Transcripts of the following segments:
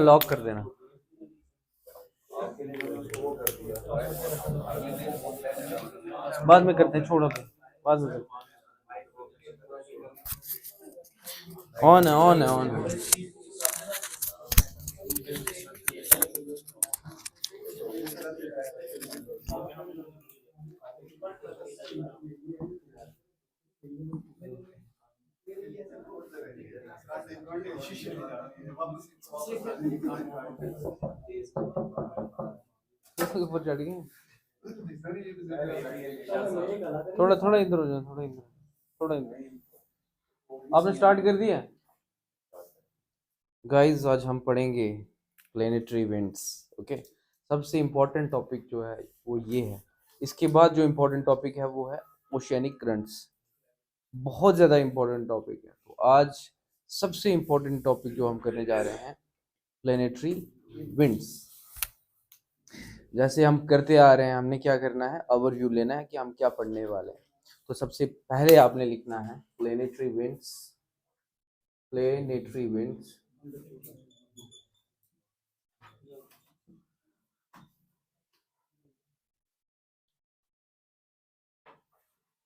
Lock कर देना। बाद में करते हैं, छोड़ो तो बाद में। ऑन है, ऑन है, ऑन है। ऊपर चढ़ गए। थोड़ा थोड़ा इधर हो जाओ, थोड़ा इधर, थोड़ा इधर। आपने स्टार्ट कर दिया गाइस? आज हम पढ़ेंगे प्लेनेटरी इवेंट्स। ओके, सबसे इम्पोर्टेंट टॉपिक जो है वो ये है। इसके बाद जो इम्पोर्टेंट टॉपिक है वो है ओशियनिक करंट्स। बहुत ज़्यादा इम्पोर्टेंट टॉपिक है। तो आज सबसे इम्पोर्टेंट टॉपिक जो हम करने जा रहे हैं, प्लेनेटरी विंड्स। जैसे हम करते आ रहे हैं, हमने क्या करना है, ओवरव्यू लेना है कि हम क्या पढ़ने वाले हैं। तो सबसे पहले आपने लिखना है प्लेनेटरी विंड्स। प्लेनेटरी विंड्स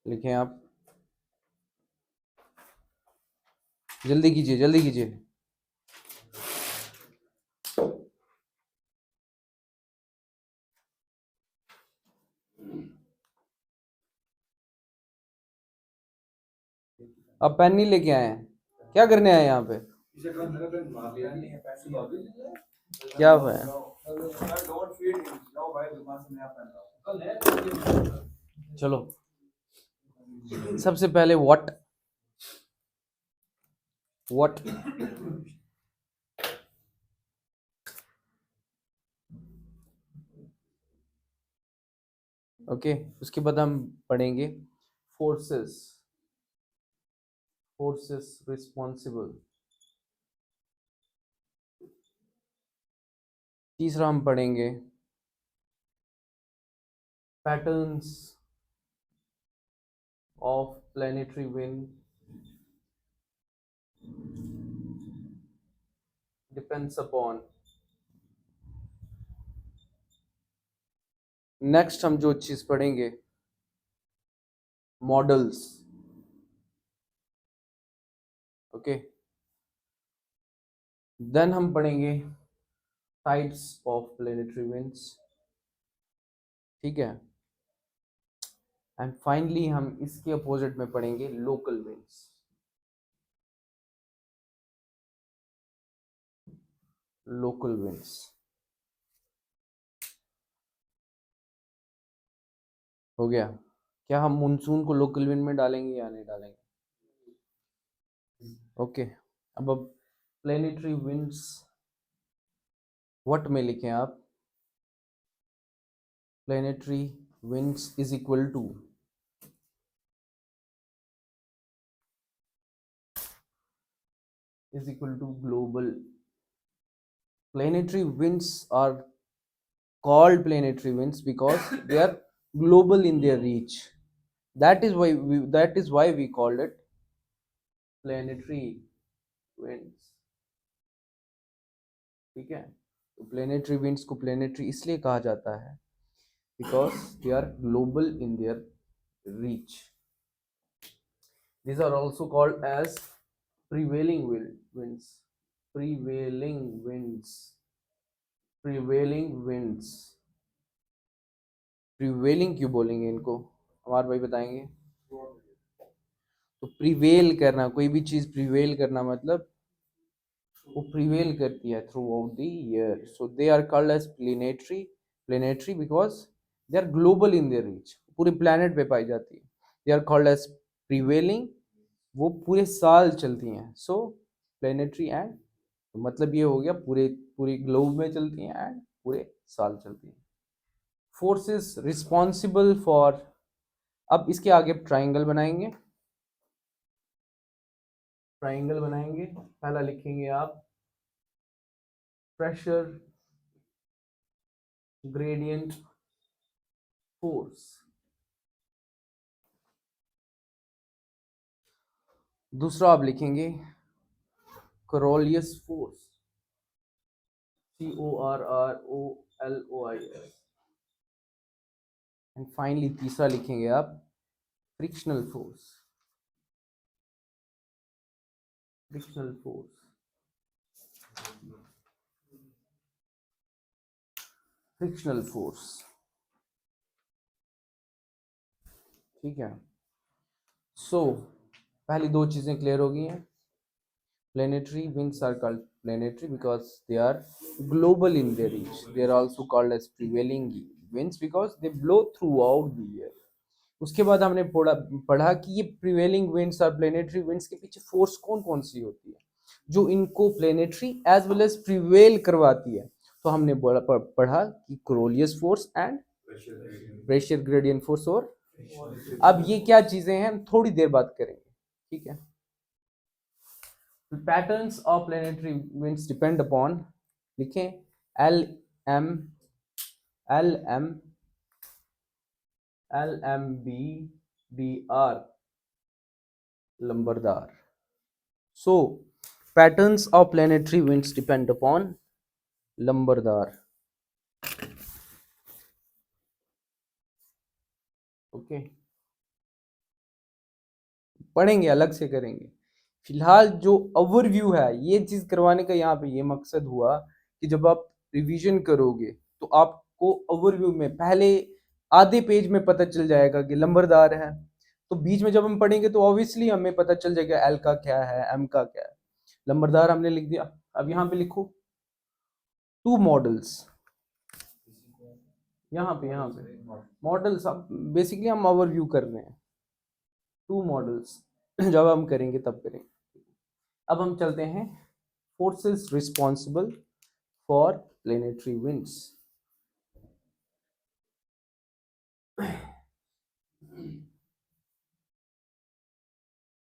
लिखें आप। जल्दी कीजिए, जल्दी कीजिए। आप पेन नहीं लेके आए हैं? क्या करने आए यहाँ पे? क्या है? चलो, सबसे पहले व्हाट व्हाट ओके। उसके बाद हम पढ़ेंगे फोर्सेस। Forces responsible. तीसरा हम पढ़ेंगे patterns of planetary wind depends upon. Next हम जो चीज पढ़ेंगे, मॉडल्स। ओके, देन हम पढ़ेंगे टाइप्स ऑफ प्लेनेटरी विंड्स। ठीक है, एंड फाइनली हम इसके अपोजिट में पढ़ेंगे लोकल विंड्स। लोकल विंड्स हो गया। क्या हम मानसून को लोकल विंड में डालेंगे या नहीं डालेंगे? ओके, अब प्लेनेटरी विंड्स व्हाट में लिखें आप? Planetary winds is equal to global. Planetary winds are called planetary winds because they are global in their reach. That is why we called it planetary winds. ठीक है, तो planetary winds को planetary इसलिए कहा जाता है because they are global in their reach. These are also called as prevailing winds. Prevailing winds. Prevailing winds. Prevailing क्यों बोलेंगे इनको, हमारे भाई बताएंगे। तो प्रिवेल करना, कोई भी चीज प्रिवेल करना मतलब वो प्रिवेल करती है throughout the year. So they are called as planetary. Planetary because they are global in their reach, पूरे प्लेनेट पे पाई जाती है। They are called as prevailing, वो पूरे साल चलती हैं। सो प्लेनेटरी एंड मतलब ये हो गया पूरे पूरी ग्लोब में चलती हैं एंड पूरे साल चलती हैं। फोर्सेस रिस्पॉन्सिबल फॉर, अब इसके आगे ट्राइंगल बनाएंगे। ट्राइंगल बनाएंगे, पहला लिखेंगे आप प्रेशर ग्रेडियंट फोर्स। दूसरा आप लिखेंगे Coriolis force. CORROLOIS। And finally तीसरा लिखेंगे आप frictional force. Frictional force, frictional force, ठीक है। पहली दो चीजें क्लियर हो गई हैं। Planetary winds are called planetary because they are global in their reach. They are also called as prevailing winds because they blow throughout the year. उसके बाद हमने पढ़ा कि ये प्रिवेलिंग विंड्स और प्लेनेटरी विंड्स के पीछे फोर्स कौन कौन सी होती है जो इनको planetary as well as prevail करवाती है। तो हमने पढ़ा कि Coriolis force and pressure gradient force. और अब ये क्या चीजें हैं हम थोड़ी देर बाद करेंगे, ठीक है। Patterns of planetary winds depend upon, लिखें L M B D R लंबरदार। So patterns of planetary winds depend upon लंबरदार। ओके, पढ़ेंगे, अलग से करेंगे। फिलहाल जो ओवरव्यू है, ये चीज करवाने का यहाँ पे ये मकसद हुआ कि जब आप रिवीजन करोगे तो आपको ओवरव्यू में पहले आधे पेज में पता चल जाएगा कि लंबरदार है। तो बीच में जब हम पढ़ेंगे तो ऑब्वियसली हमें पता चल जाएगा एल का क्या है, एम का क्या है। लंबरदार हमने लिख दिया। अब यहाँ पे लिखो टू मॉडल्स, यहाँ पे मॉडल्स। अब बेसिकली हम ओवरव्यू कर रहे हैं। टू मॉडल्स जब हम करेंगे तब करेंगे। अब हम चलते हैं forces responsible for planetary winds.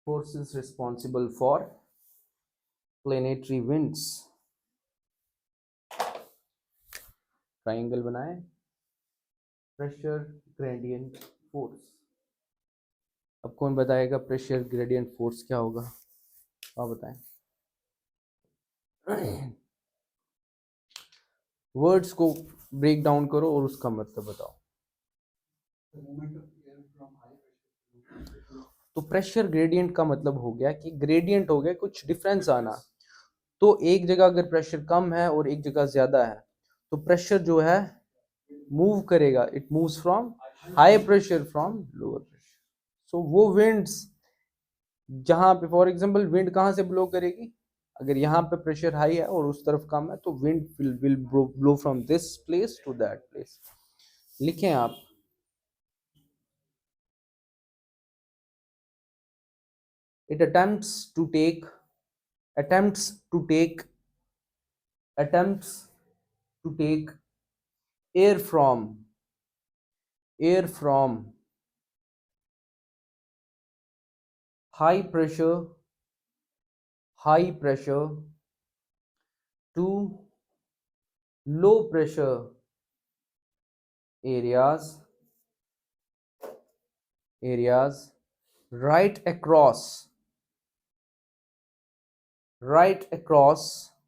Forces responsible for planetary winds। Triangle बनाए, प्रेशर ग्रेडियंट फोर्स। अब कौन बताएगा प्रेशर ग्रेडियंट फोर्स क्या होगा? आप बताएं। वर्ड्स को ब्रेक डाउन करो और उसका मतलब बताओ। तो प्रेशर ग्रेडियंट का मतलब हो गया कि ग्रेडियंट हो गया कुछ डिफरेंस आना। तो एक जगह अगर प्रेशर कम है और एक जगह ज्यादा है तो प्रेशर जो है मूव करेगा, it moves from high pressure from lower pressure. So वो विंड्स जहां पे फॉर एग्जांपल विंड कहां से ब्लो करेगी, अगर यहाँ पे प्रेशर हाई है और उस तरफ कम है तो wind will blow from this place to that place. लिखें आप it attempts to take air from high pressure to low pressure areas right across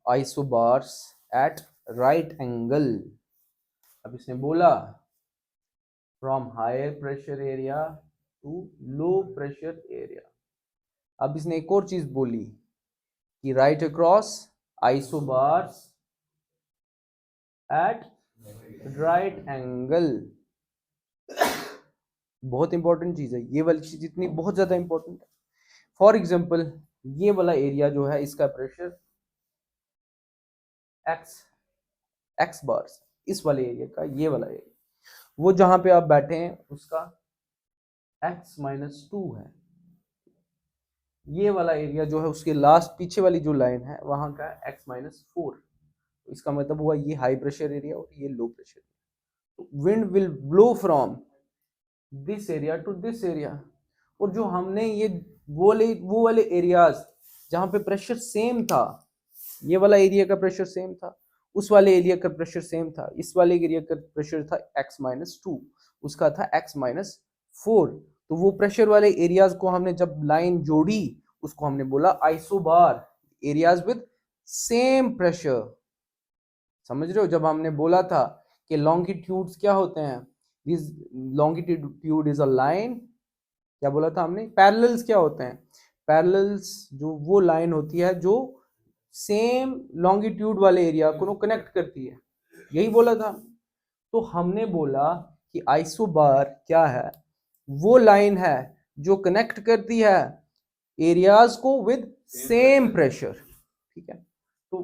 isobars at right angle। अब इसने बोला from higher pressure area to low pressure area. अब इसने एक और चीज बोली कि right across isobars at right angle. बहुत इंपॉर्टेंट चीज है ये वाली चीज, इतनी बहुत ज्यादा इंपॉर्टेंट है। फॉर एग्जाम्पल ये वाला एरिया जो है इसका प्रेशर एक्स बार्स, इस वाले एरिया का, ये वाला एरिया वो जहां पे आप बैठे हैं उसका x-2 है। ये वाला एरिया जो है उसके लास्ट पीछे वाली जो लाइन है वहां का x-4। इसका मतलब हुआ ये हाई प्रेशर एरिया और ये low pressure. Wind will blow from this area to this area. और जो हमने ये वो वाले एरियाज जहां पे प्रेशर सेम था, ये वाला एरिया का प्रेशर सेम था, उस वाले एरिया का प्रेशर सेम था, इस वाले एरिया का प्रेशर था x-2, उसका था x-4। तो वो प्रेशर वाले एरियाज को हमने जब लाइन जोड़ी उसको हमने बोला isobar, areas with same pressure. समझ रहे हो? जब हमने बोला था कि लॉन्गिट्यूड्स क्या होते हैं, this longitude is a line, क्या बोला था हमने? पैरेलल्स क्या होते हैं? पैरेलल्स जो वो लाइन होती है जो सेम लॉन्गिट्यूड वाले एरिया को कनेक्ट करती है, यही बोला था। तो हमने बोला कि आइसोबार क्या है? वो लाइन है जो कनेक्ट करती है एरियाज को विद सेम प्रेशर, ठीक है? तो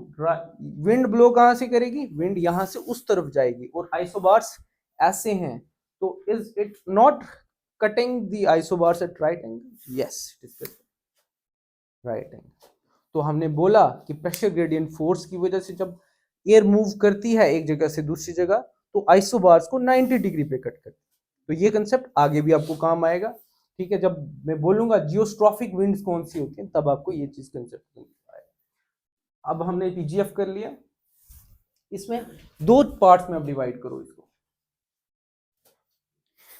विंड ब्लो कहां से करेगी? विंड यहां से उस तरफ जाएगी, और आइसोबार्स ऐसे हैं, तो is it not cutting the isobars at right angle? Yes, it is right angle. तो हमने बोला कि प्रेशर ग्रेडियंट फोर्स की वजह से जब एयर मूव करती है एक जगह से दूसरी जगह, तो आइसोबार्स को 90 डिग्री पे कट करती है। तो ये कंसेप्ट आगे भी आपको काम आएगा, ठीक है? जब मैं बोलूंगा जियोस्ट्रॉफिक विंड्स कौन सी होती हैं, तब आपको ये चीज कंसेप्ट आएगा। अब हमने पीजीएफ कर लिया, इसमें दो पार्ट्स में अब डिवाइड करो, इसको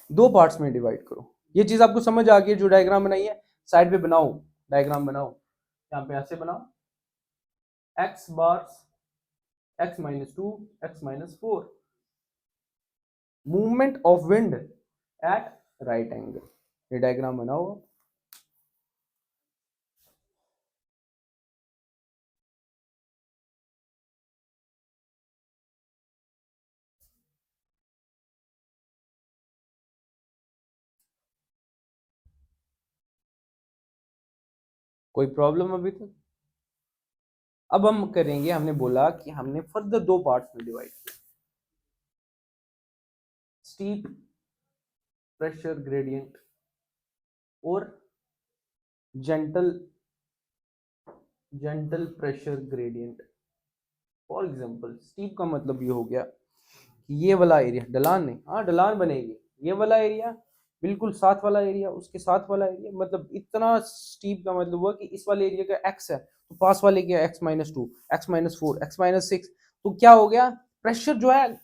दो पार्ट्स में डिवाइड करो। ये चीज आपको समझ आ गई है? जो डायग्राम बनाई है साइड पे बनाओ, डायग्राम बनाओ, यहाँ पे ऐसे बनाओ, x bars, x minus 2, x minus 4, movement of wind at right angle। ये डायग्राम बनाओ। कोई प्रॉब्लम अभी तक? अब हम करेंगे, हमने बोला कि हमने फर्दर दो पार्ट्स में डिवाइड किया, स्टीप प्रेशर ग्रेडियंट और gentle pressure gradient. For example steep का मतलब ये हो गया कि ये वाला एरिया, ढलान नहीं, हाँ ढलान बनेगी, ये वाला एरिया बिल्कुल साथ वाला एरिया, उसके साथ वाला एरिया, मतलब इतना स्टीप का मतलब हुआ कि इस वाले एरिया का एक्स है तो पास वाले क्या, x minus 2, x minus 4, x minus 6। तो क्या हो गया? प्रेशर जो है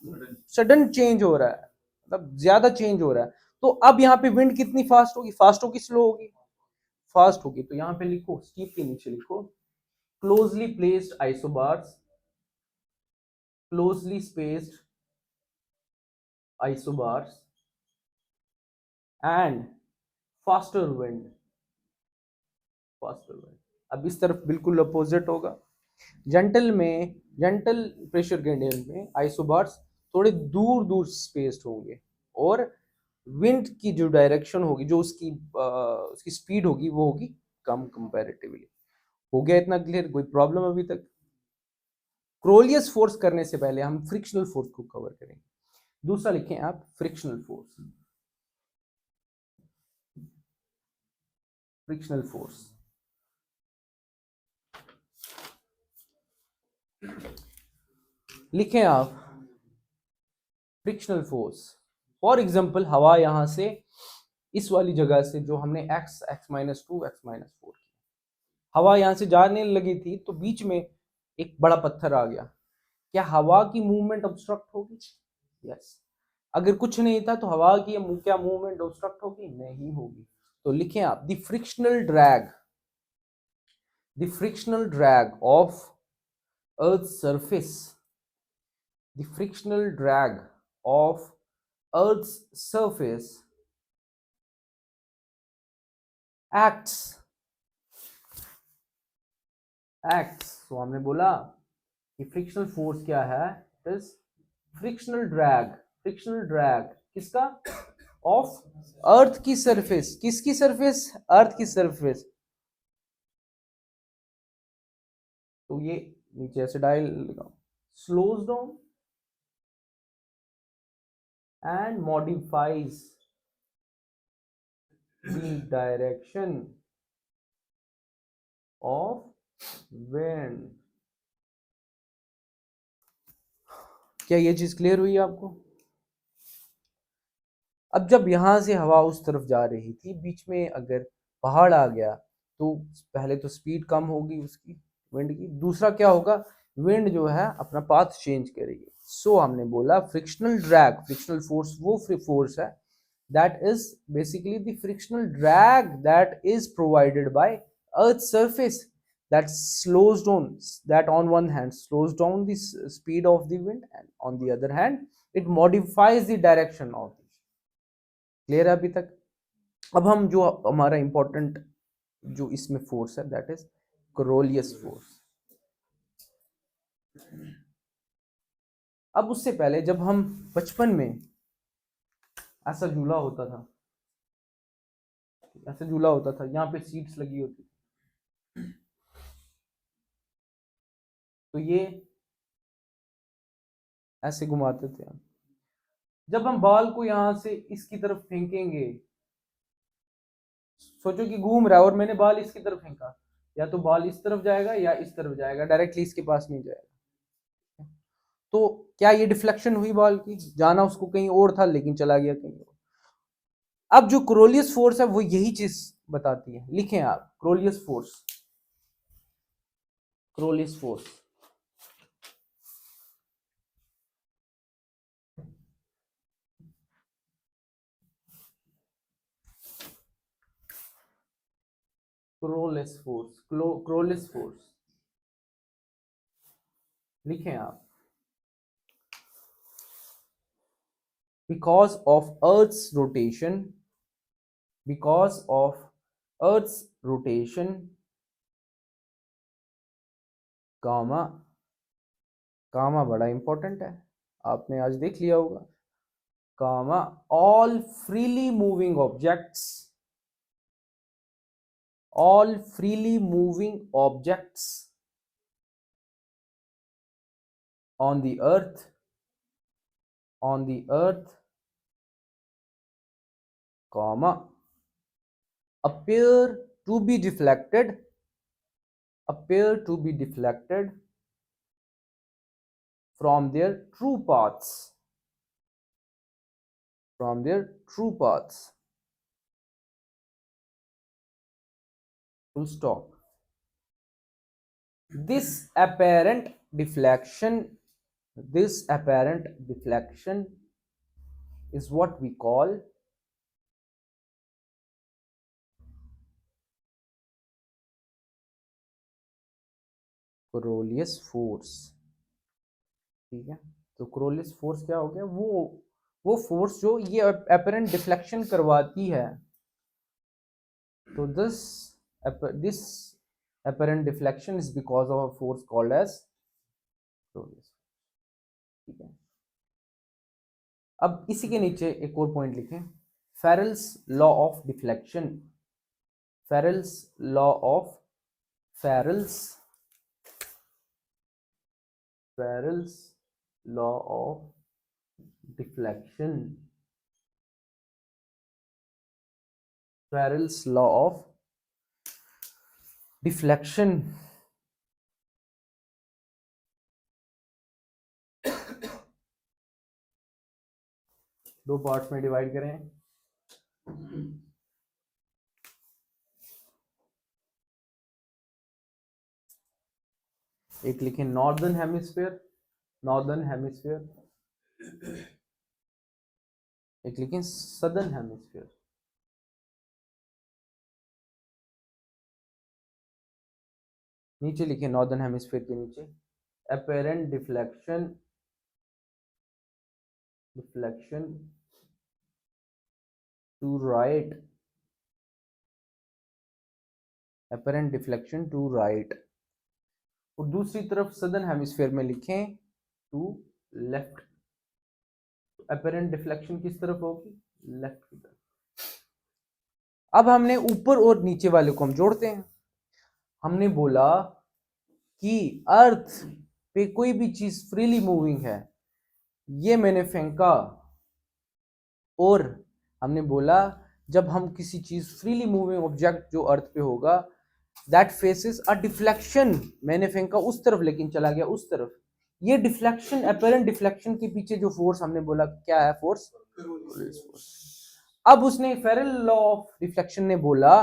सडन चेंज हो रहा है, मतलब ज्यादा चेंज हो रहा है। तो अब यहाँ पे विंड कितनी फास्ट होगी? फास्ट होगी, स्लो होगी? फास्ट होगी। तो यहाँ पे लिखो, स्टीप के नीचे लिखो, closely placed isobars, closely spaced isobars and faster wind, अब इस तरफ बिल्कुल अपोजिट होगा। जेंटल प्रेशर ग्रेडियंट में आइसोबार्स थोड़े दूर दूर स्पेस्ड होंगे, और विंड की जो डायरेक्शन होगी, जो उसकी स्पीड होगी, वो होगी कम कंपैरेटिवली। हो गया इतना क्लियर? कोई प्रॉब्लम अभी तक? क्रोलियस फोर्स करने से पहले हम फ्रिक्शनल फोर्स को कवर करेंगे। दूसरा लिखें आप, फ्रिक्शनल फोर्स। फ्रिक्शनल फोर्स लिखें आप, फ्रिक्शनल फोर्स। फॉर एग्जांपल हवा यहां से इस वाली जगह से, जो हमने x माइनस 2, x माइनस 4 की हवा यहां से जाने लगी थी, तो बीच में एक बड़ा पत्थर आ गया, क्या हवा की मूवमेंट ऑब्स्ट्रक्ट होगी? यस। अगर कुछ नहीं था तो हवा की क्या मूवमेंट ऑब्स्ट्रक्ट होगी? नहीं होगी। तो लिखें आप, the frictional drag of earth surface, the frictional drag of Earth's surface acts, तो हमने बोला कि फ्रिक्शनल फोर्स क्या है? इज फ्रिक्शनल ड्रैग किसका? ऑफ अर्थ की सरफेस। किसकी सरफेस? अर्थ की सरफेस। तो ये नीचे ऐसे डायल लगाओ, slows down and modifies the direction of wind। क्या ये चीज क्लियर हुई आपको? अब जब यहां से हवा उस तरफ जा रही थी, बीच में अगर पहाड़ आ गया, तो पहले तो स्पीड कम होगी उसकी, विंड की। दूसरा क्या होगा? विंड जो है अपना पाथ चेंज करेगी। सो हमने बोला फ्रिक्शनल ड्रैग, फ्रिक्शनल फोर्स वो फोर्स है that is basically the frictional drag that is provided by earth's surface, that slows down, that on one hand slows down the speed of the wind, and on the other hand it modifies the direction of the. Clear है अभी तक? अब हम जो हमारा important जो इसमें force है दैट इज कोरोलियस फोर्स। अब उससे पहले जब हम बचपन में ऐसा झूला होता था, ऐसा झूला होता था, यहाँ पे सीट्स लगी होती थी, तो ये ऐसे घुमाते थे हम। जब हम बॉल को यहां से इसकी तरफ फेंकेंगे, सोचो कि घूम रहा है और मैंने बॉल इसकी तरफ फेंका, या तो बॉल इस तरफ जाएगा या इस तरफ जाएगा, डायरेक्टली इसके पास नहीं जाएगा। तो क्या ये डिफ्लेक्शन हुई बॉल की? जाना उसको कहीं और था लेकिन चला गया कहीं और। अब जो कोरोलियस फोर्स है वो यही चीज बताती है। लिखें आप Coriolis force, Coriolis force. Coriolis force, Coriolis force लिखें आप। Because of Earth's rotation, because of Earth's rotation, कामा, कामा बड़ा इंपॉर्टेंट है, आपने आज देख लिया होगा। कामा all freely moving objects, all freely moving objects on the earth, on the earth, comma, appear to be deflected, appear to be deflected from their true paths, from their true paths, full stop. This apparent deflection, this apparent deflection is what we call Coriolis force. ठीक है, तो Coriolis force क्या हो गया? वो force जो ये apparent deflection करवाती है। तो this apparent deflection is because of a force called as Coriolis. ठीक है, अब इसी के नीचे एक और पॉइंट लिखें, Ferrel's law of deflection, Ferrel's law of, Ferrel's law of deflection, Ferrel's law of deflection. दो पार्ट्स में डिवाइड करें। एक लिखें नॉर्दर्न हेमिस्फीयर, नॉर्दर्न हेमिस्फीयर, एक लिखें सदर्न हेमिस्फीयर। नीचे लिखें नॉर्दर्न हेमिस्फीयर के नीचे apparent deflection, deflection to right, apparent deflection to right, और दूसरी तरफ सदर्न हेमिस्फीयर में लिखें टू लेफ्ट। अपरेंट डिफ्लेक्शन किस तरफ होगी? लेफ्ट की तरफ। अब हमने ऊपर और नीचे वाले को हम जोड़ते हैं। हमने बोला कि अर्थ पे कोई भी चीज फ्रीली मूविंग है, ये मैंने फेंका, और हमने बोला जब हम किसी चीज फ्रीली मूविंग ऑब्जेक्ट जो अर्थ पे होगा दैट फेसेस अ डिफ्लेक्शन, मैंने फेंका उस तरफ लेकिन चला गया उस तरफ। ये डिफ्लेक्शन, अपरेंट डिफ्लेक्शन के पीछे जो फोर्स हमने बोला क्या है? फोर्स। अब उसने फेरेल लॉ ऑफ डिफ्लेक्शन ने बोला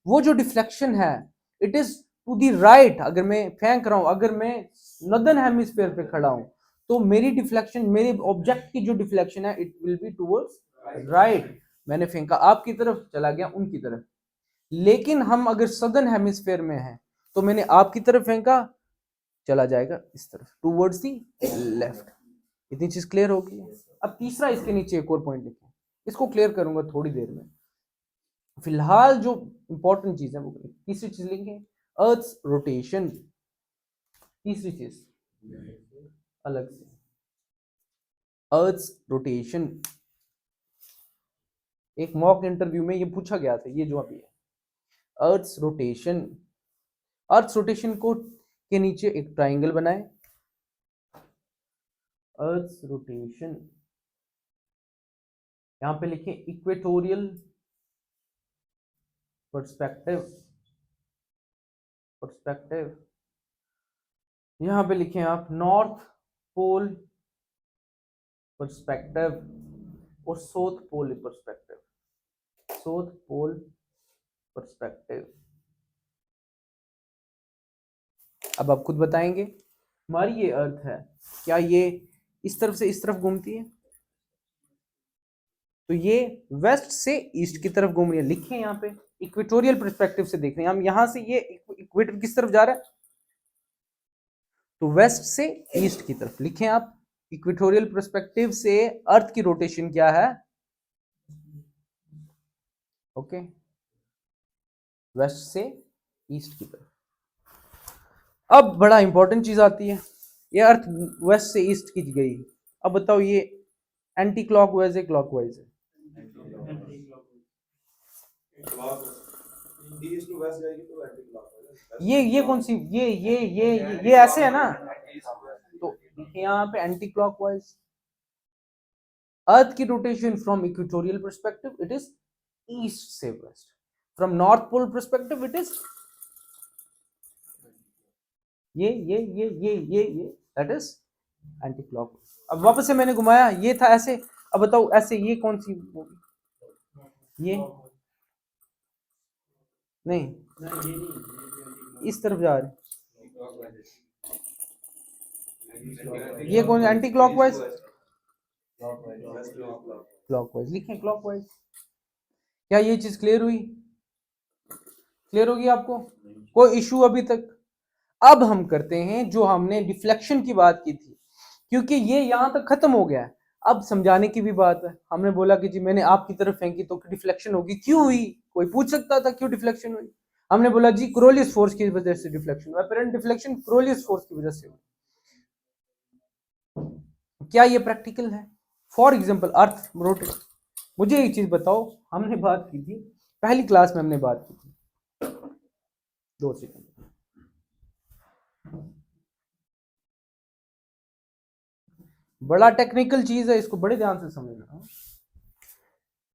वो जो डिफ्लेक्शन है it is to the right. अगर मैं फेंक रहा हूं, अगर मैं नॉर्दर्न हेमिस्फीयर पे खड़ा हूं, तो मेरी डिफ्लेक्शन, मेरे ऑब्जेक्ट की जो डिफ्लेक्शन है it will be towards right. मैंने फेंका आपकी तरफ, चला गया उनकी तरफ। लेकिन हम अगर सदर्न हेमिस्फीयर में हैं तो मैंने आपकी तरफ फेंका, चला जाएगा इस तरफ, टूवर्ड्स दी लेफ्ट। इतनी चीज क्लियर होगी। अब तीसरा इसके नीचे एक और पॉइंट लिखें, इसको क्लियर करूंगा थोड़ी देर में। फिलहाल जो इंपॉर्टेंट चीज है वो तीसरी चीज लिखें, अर्थ रोटेशन। तीसरी चीज अलग से, अर्थ रोटेशन। एक मॉक इंटरव्यू में ये पूछा गया था, ये जो अभी है, अर्थ रोटेशन। अर्थ रोटेशन को के नीचे एक ट्राइंगल बनाए, अर्थ रोटेशन, यहां पे लिखें इक्वेटोरियल पर्सपेक्टिव, पर्सपेक्टिव। यहां पे लिखें आप नॉर्थ पोल पर्सपेक्टिव और south pole perspective, south pole perspective. अब आप खुद बताएंगे, हमारी ये अर्थ है, क्या ये इस तरफ से इस तरफ घूमती है? तो ये वेस्ट से ईस्ट की तरफ घूम रही है। लिखें यहाँ पे इक्वेटोरियल पर्सपेक्टिव से देख रहे हैं हम, यहां से ये इक्वेटर किस तरफ जा रहा है? तो वेस्ट से ईस्ट की तरफ। लिखें आप इक्वेटोरियल पर्सपेक्टिव से अर्थ की रोटेशन क्या है? ओके, वेस्ट से ईस्ट की तरफ। अब बड़ा इंपॉर्टेंट चीज आती है, ये अर्थ वेस्ट से ईस्ट की गई, अब बताओ ये एंटी क्लॉकवाइज है क्लॉकवाइज है? ये कौन सी, ये ऐसे है ना, तो यहाँ पे एंटी क्लॉकवाइज। अर्थ की rotation from equatorial perspective it is east से west, from north pole perspective it is ये दैट इज एंटी क्लॉकवाइज। अब वापस से मैंने घुमाया, ये था ऐसे, अब बताओ ऐसे ये कौन सी होगी? ये नहीं, इस तरफ जा रहे, ये कौन एंटी क्लॉकवाइज? क्लॉकवाइज। लिखें क्लॉकवाइज। क्या ये चीज क्लियर हुई? क्लियर होगी आपको? कोई इशू अभी तक? अब हम करते हैं जो हमने डिफ्लेक्शन की बात की थी, क्योंकि ये यहां तक खत्म हो गया है। अब समझाने की भी बात है। हमने बोला कि जी मैंने आपकी तरफ फेंकी तो डिफ्लेक्शन होगी, क्यों हुई? कोई पूछ सकता था क्यों डिफ्लेक्शन हुई? हमने बोला जी कोरोलियस फोर्स की वजह से डिफ्लेक्शन हुआ, अपरेंट डिफ्लेक्शन कोरोलियस फोर्स की वजह से हुई। क्या ये प्रैक्टिकल है? For example earth rotate. मुझे एक चीज बताओ, हमने बात की थी पहली क्लास में, हमने बात की थी, 2 सेकंड, बड़ा टेक्निकल चीज है, इसको बड़े ध्यान से समझना।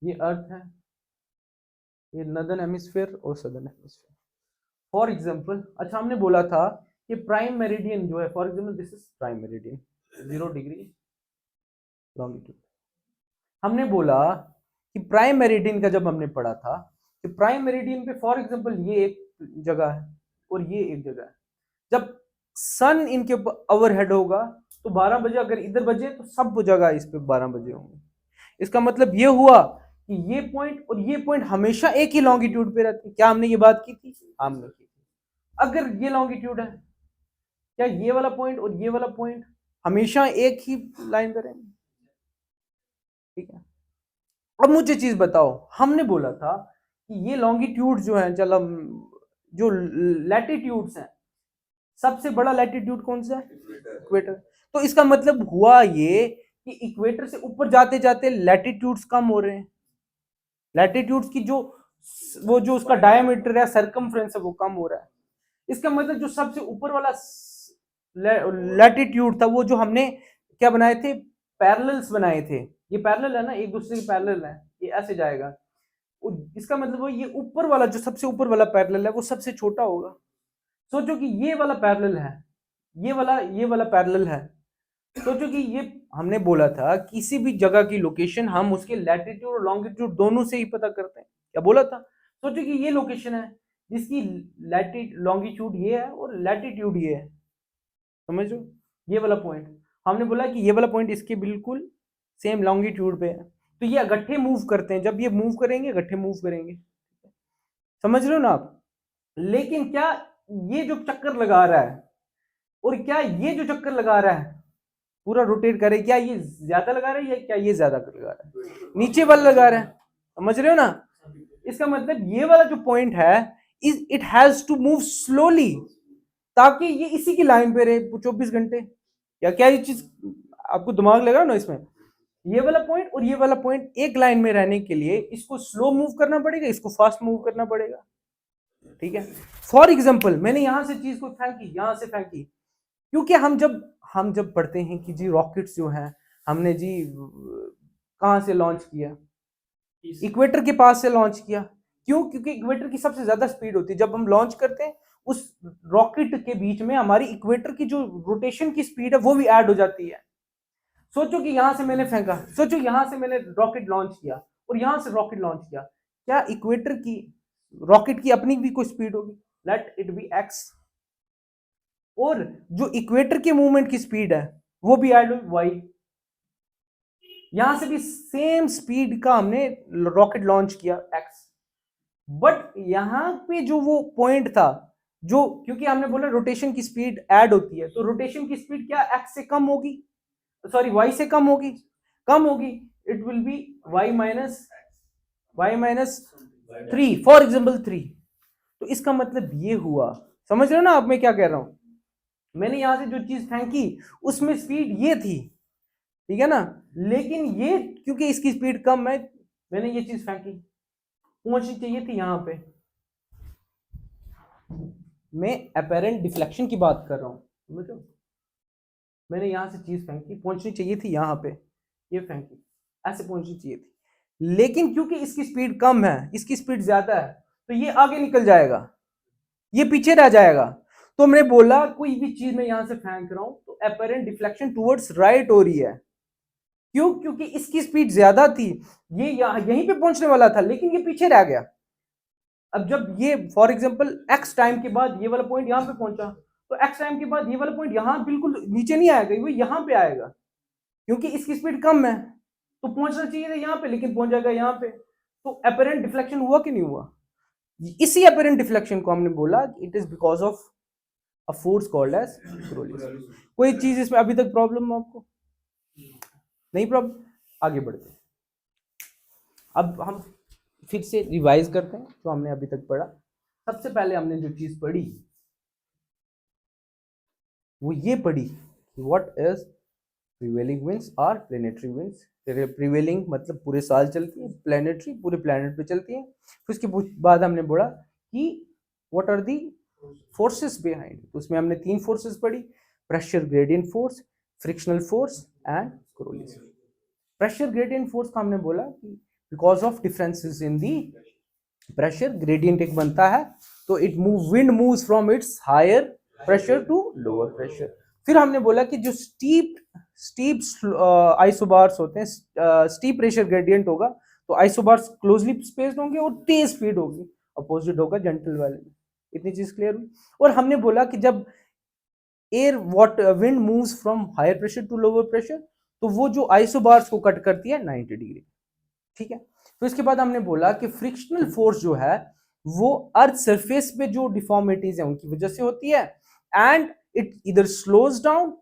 ये अर्थ है, ये नॉर्दर्न हेमिस्फीयर और सदर्न हेमिस्फीयर। फॉर एग्जांपल, अच्छा हमने बोला था कि प्राइम मेरिडियन जो है, for example this is prime meridian 0 degree longitude. हमने बोला कि प्राइम मेरिडियन का जब हमने पढ़ा था कि प्राइम मेरिडियन पे फॉर एग्जांपल ये एक जगह है और ये एक जगह है, जब सन इनके ऊपर ओवरहेड होगा तो 12 बजे अगर इधर बजे तो सब जगह इस पे 12 बजे होंगे। इसका मतलब ये हुआ कि ये पॉइंट और ये पॉइंट हमेशा एक ही लॉन्गिट्यूड पे रहते हैं। क्या हमने ये बात की थी? हमने की थी। अगर ये लॉन्गिट्यूड है, क्या ये वाला पॉइंट और ये वाला पॉइंट हमेशा एक ही लाइन पे रहेंगे? ठीक है। अब मुझे चीज बताओ, हमने बोला था कि ये लॉन्गिट्यूड जो है, चलो जो लैटिट्यूड्स हैं, सबसे बड़ा लैटिट्यूड कौन सा है? इक्वेटर। तो इसका मतलब हुआ ये कि इक्वेटर से ऊपर जाते जाते लैटिट्यूड्स कम हो रहे हैं, लैटिट्यूड्स की जो वो जो उसका डायमीटर है, सर्कमफ्रेंस है, वो कम हो रहा है। इसका मतलब जो सबसे ऊपर वाला लैटिट्यूड था, वो जो हमने क्या बनाए थे, पैरेलल्स बनाए थे, ये पैरेलल है ना, एक दूसरे के पैरेलल है, ये ऐसे जाएगा। इसका मतलब वो ये ऊपर वाला जो सबसे ऊपर वाला पैरेलल है वो सबसे छोटा होगा। सोचो कि ये वाला पैरेलल है, ये वाला पैरेलल है। सोचो कि ये हमने बोला था किसी भी जगह की लोकेशन हम उसके लैटिट्यूड और लॉन्गिट्यूड दोनों से ही पता करते हैं। क्या बोला था? सोचो कि ये लोकेशन है जिसकी लॉन्गिट्यूड ये है और लैटिट्यूड ये है, समझो ये वाला पॉइंट। हमने बोला कि ये वाला पॉइंट इसके बिल्कुल सेम लॉन्गिट्यूड पे है, तो ये इकट्ठे मूव करते हैं, जब ये मूव करेंगे इकट्ठे मूव करेंगे, समझ रहे हो ना आप? लेकिन क्या ये जो चक्कर लगा रहा है और क्या ये जो चक्कर लगा रहा है पूरा रोटेट करे, क्या ये ज्यादा लगा रहा है या क्या ये ज्यादा लगा रहा है? नीचे वाला लगा रहा है, समझ रहे हो ना? इसका मतलब ये वाला जो पॉइंट है it has to move slowly ताकि ये इसी की लाइन पे रहे 24 घंटे। या क्या ये चीज आपको दिमाग लगा ना इसमें? ये वाला पॉइंट और ये वाला पॉइंट एक लाइन में रहने के लिए इसको स्लो मूव करना पड़ेगा, इसको फास्ट मूव करना पड़ेगा। ठीक है, फॉर एग्जाम्पल मैंने यहां से चीज को फेंकी, यहां से फेंकी, क्योंकि हम जब पढ़ते हैं कि जी रॉकेट्स जो है हमने जी कहां से लॉन्च किया, इक्वेटर के पास से लॉन्च किया। क्यों? क्योंकि इक्वेटर की सबसे ज्यादा स्पीड होती है जब हम लॉन्च करते हैं, उस रॉकेट के बीच में हमारी इक्वेटर की जो रोटेशन की स्पीड है वो भी ऐड हो जाती है। सोचो कि यहां से मैंने फेंका, सोचो यहां से मैंने रॉकेट लॉन्च किया और यहां से रॉकेट लॉन्च किया, क्या इक्वेटर की रॉकेट की अपनी भी कोई स्पीड होगी? लेट इट बी एक्स, और जो इक्वेटर के मूवमेंट की स्पीड है वो भी ऐड हुई वाई। यहां से भी सेम स्पीड का हमने रॉकेट लॉन्च किया एक्स, बट यहां पे जो वो पॉइंट था, जो क्योंकि हमने बोला रोटेशन की स्पीड ऐड होती है, तो रोटेशन की स्पीड क्या एक्स से कम होगी, सॉरी वाई से कम होगी, कम होगी, it will be Y minus 3, for example 3। तो इसका मतलब ये हुआ, समझ रहे हो ना आप मैं क्या कह रहा हूं? मैंने यहां से जो चीज फेंकी उसमें स्पीड ये थी, ठीक है ना, लेकिन ये क्योंकि इसकी स्पीड कम है मैंने ये चीज फेंकी, पहुंचनी चाहिए थी यहां पे। मैं अपेरेंट डिफ्लेक्शन की बात कर रहा हूं, समझ रहे हो? मैंने यहां से चीज फेंकी, पहुंचनी चाहिए थी यहां पे, ये फेंकी, ऐसे पहुंचनी चाहिए थी, लेकिन क्योंकि इसकी स्पीड कम है इसकी स्पीड ज्यादा है तो ये आगे निकल जाएगा, ये पीछे रह जाएगा। तो मैंने बोला कोई भी चीज मैं यहां से फेंक रहा हूं तो अपेरेंट डिफ्लेक्शन टुवर्ड्स राइट हो रही है। क्यों? क्योंकि इसकी स्पीड ज्यादा थी, ये यहीं पे पहुंचने वाला था लेकिन ये पीछे रह गया। अब जब ये फॉर एग्जांपल एक्स टाइम के बाद ये वाला पॉइंट यहां पे पहुंचा, तो एक्स टाइम के बाद ये वाला पॉइंट यहां बिल्कुल नीचे नहीं आएगा, वो यहां पे आएगा, क्योंकि इसकी स्पीड कम है तो पहुंचना चाहिए था यहां पे लेकिन पहुंच जाएगा यहां पे। तो अपेरेंट डिफ्लेक्शन हुआ कि नहीं हुआ? इसी अपेरेंट डिफ्लेक्शन को हमने बोला it is because of a force called as Coriolis. कोई चीज इसमें अभी तक प्रॉब्लम आपको नहीं? प्रॉब्लम? आगे बढ़ते हैं, अब हम फिर से रिवाइज करते हैं जो हमने अभी तक पढ़ा। सबसे पहले हमने जो चीज पढ़ी वो ये पढ़ी कि व्हाट इज प्रिवेलिंग विंड्स और प्लेनेटरी विंड्स। प्रिवेलिंग मतलब पूरे साल चलती है, प्लेनेटरी पूरे प्लेनेट पे चलती है। फिर उसके बाद हमने बोला कि what are the forces behind, तो उसमें हमने 3 फोर्सेस पढ़ी, pressure gradient force, frictional force and Coriolis. Pressure gradient force का हमने बोला कि because of differences in the pressure gradient एक बनता है, तो it move wind moves from its higher pressure to lower pressure. फिर हमने बोला कि जो स्टीप स्टीप आइसोबार्स होते हैं, स्टीप प्रेशर ग्रेडियंट होगा तो आइसोबार्स क्लोजली स्पेस्ड होंगे और तेज स्पीड होगी, अपोजिट होगा जेंटल वाले में। इतनी चीज क्लियर हुई। और हमने बोला कि जब air wind moves from higher pressure to lower pressure तो वो जो आइसोबार्स को कट करती है 90 डिग्री। ठीक है, तो इसके बाद हमने बोला कि फ्रिक्शनल फोर्स जो है वो अर्थ सरफेस पे जो डिफॉर्मिटीज है उनकी वजह से होती है, एंड इट इधर स्लोज डाउन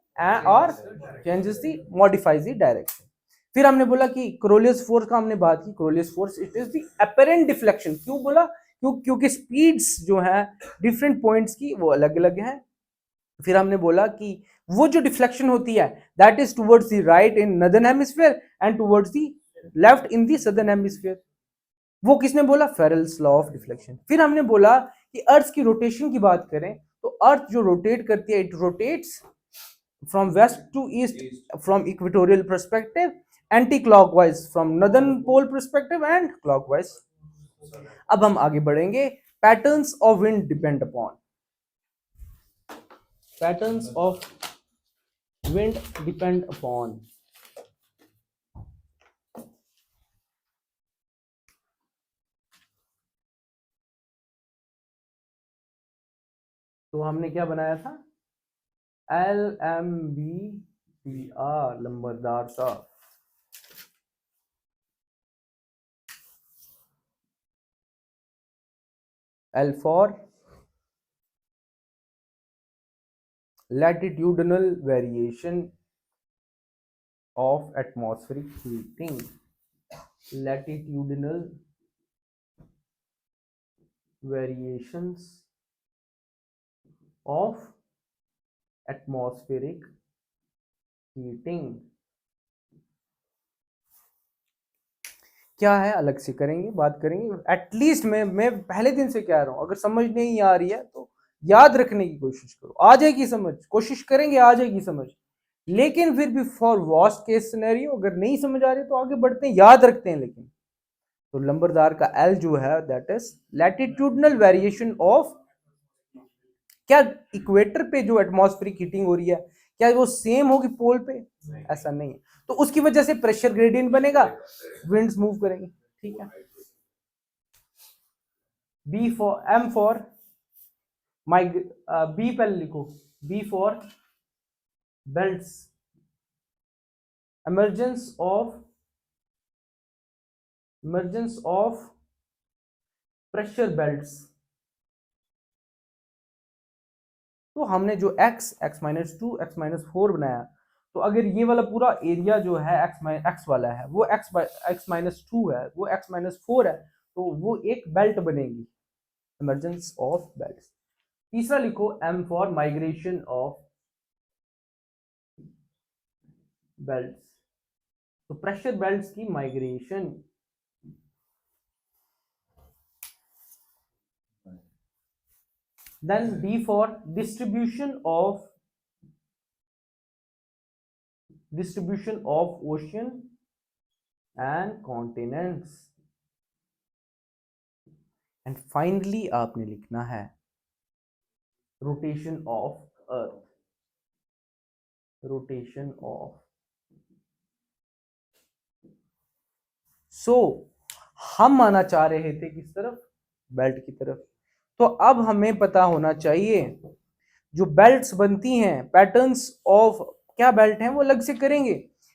और changes the modifies the direction. फिर हमने बोला कि कोरोलियस फोर्स का हमने बात की, Coriolis force it is the apparent deflection. क्यों बोला? क्योंकि स्पीड्स जो है डिफरेंट पॉइंट्स की वो अलग अलग हैं। फिर हमने बोला कि वो जो डिफ्लेक्शन होती है that is towards the right in northern hemisphere and towards the left in the southern hemisphere. वो किसने बोला? फेरेल्स लॉ ऑफ डिफ्लेक्शन। फिर हमने बोला कि अर्थ की रोटेशन की बात करें तो अर्थ जो रोटेट करती है it rotates from west to east from equatorial perspective, anti clockwise from northern pole perspective and clockwise. अब हम आगे बढ़ेंगे। Patterns of wind depend upon, patterns of wind depend upon. तो हमने क्या बनाया था? LMBPR, लंबरदार सा। L for latitudinal variation of atmospheric heating, latitudinal variations of atmospheric heating क्या है, अलग से करेंगे, बात करेंगे। एटलीस्ट मैं पहले दिन से कह रहा हूं, अगर समझ नहीं आ रही है तो याद रखने की कोशिश करो, आ जाएगी समझ, कोशिश करेंगे आ जाएगी समझ। लेकिन फिर भी फॉर वर्स्ट केस सिनेरियो अगर नहीं समझ आ रही तो आगे बढ़ते हैं, याद रखते हैं। लेकिन तो नंबरदार का एल जो है that is latitudinal variation of, क्या इक्वेटर पे जो एटमॉस्फेरिक हीटिंग हो रही है क्या वो सेम होगी पोल पे? ऐसा नहीं है। तो उसकी वजह से प्रेशर ग्रेडियंट बनेगा, विंड्स मूव करेंगे। ठीक है, बी फॉर एम फॉर माइग बी पहले लिखो, B for belts, emergence of pressure belts। तो हमने जो x-2 x-4 बनाया, तो अगर ये वाला पूरा एरिया जो है x वाला है वो x-2 है, वो x-4 है, तो वो एक बेल्ट बनेगी, emergence of belts। तीसरा लिखो m for migration of belts, तो प्रेशर बेल्ट्स की migration. Then D for distribution of ocean and continents। And finally आपने लिखना है rotation of earth, rotation of। so हम आना चाह रहे थे किस तरफ, बेल्ट की तरफ। तो अब हमें पता होना चाहिए जो बेल्ट्स बनती हैं, पैटर्न्स ऑफ क्या बेल्ट हैं वो अलग से करेंगे।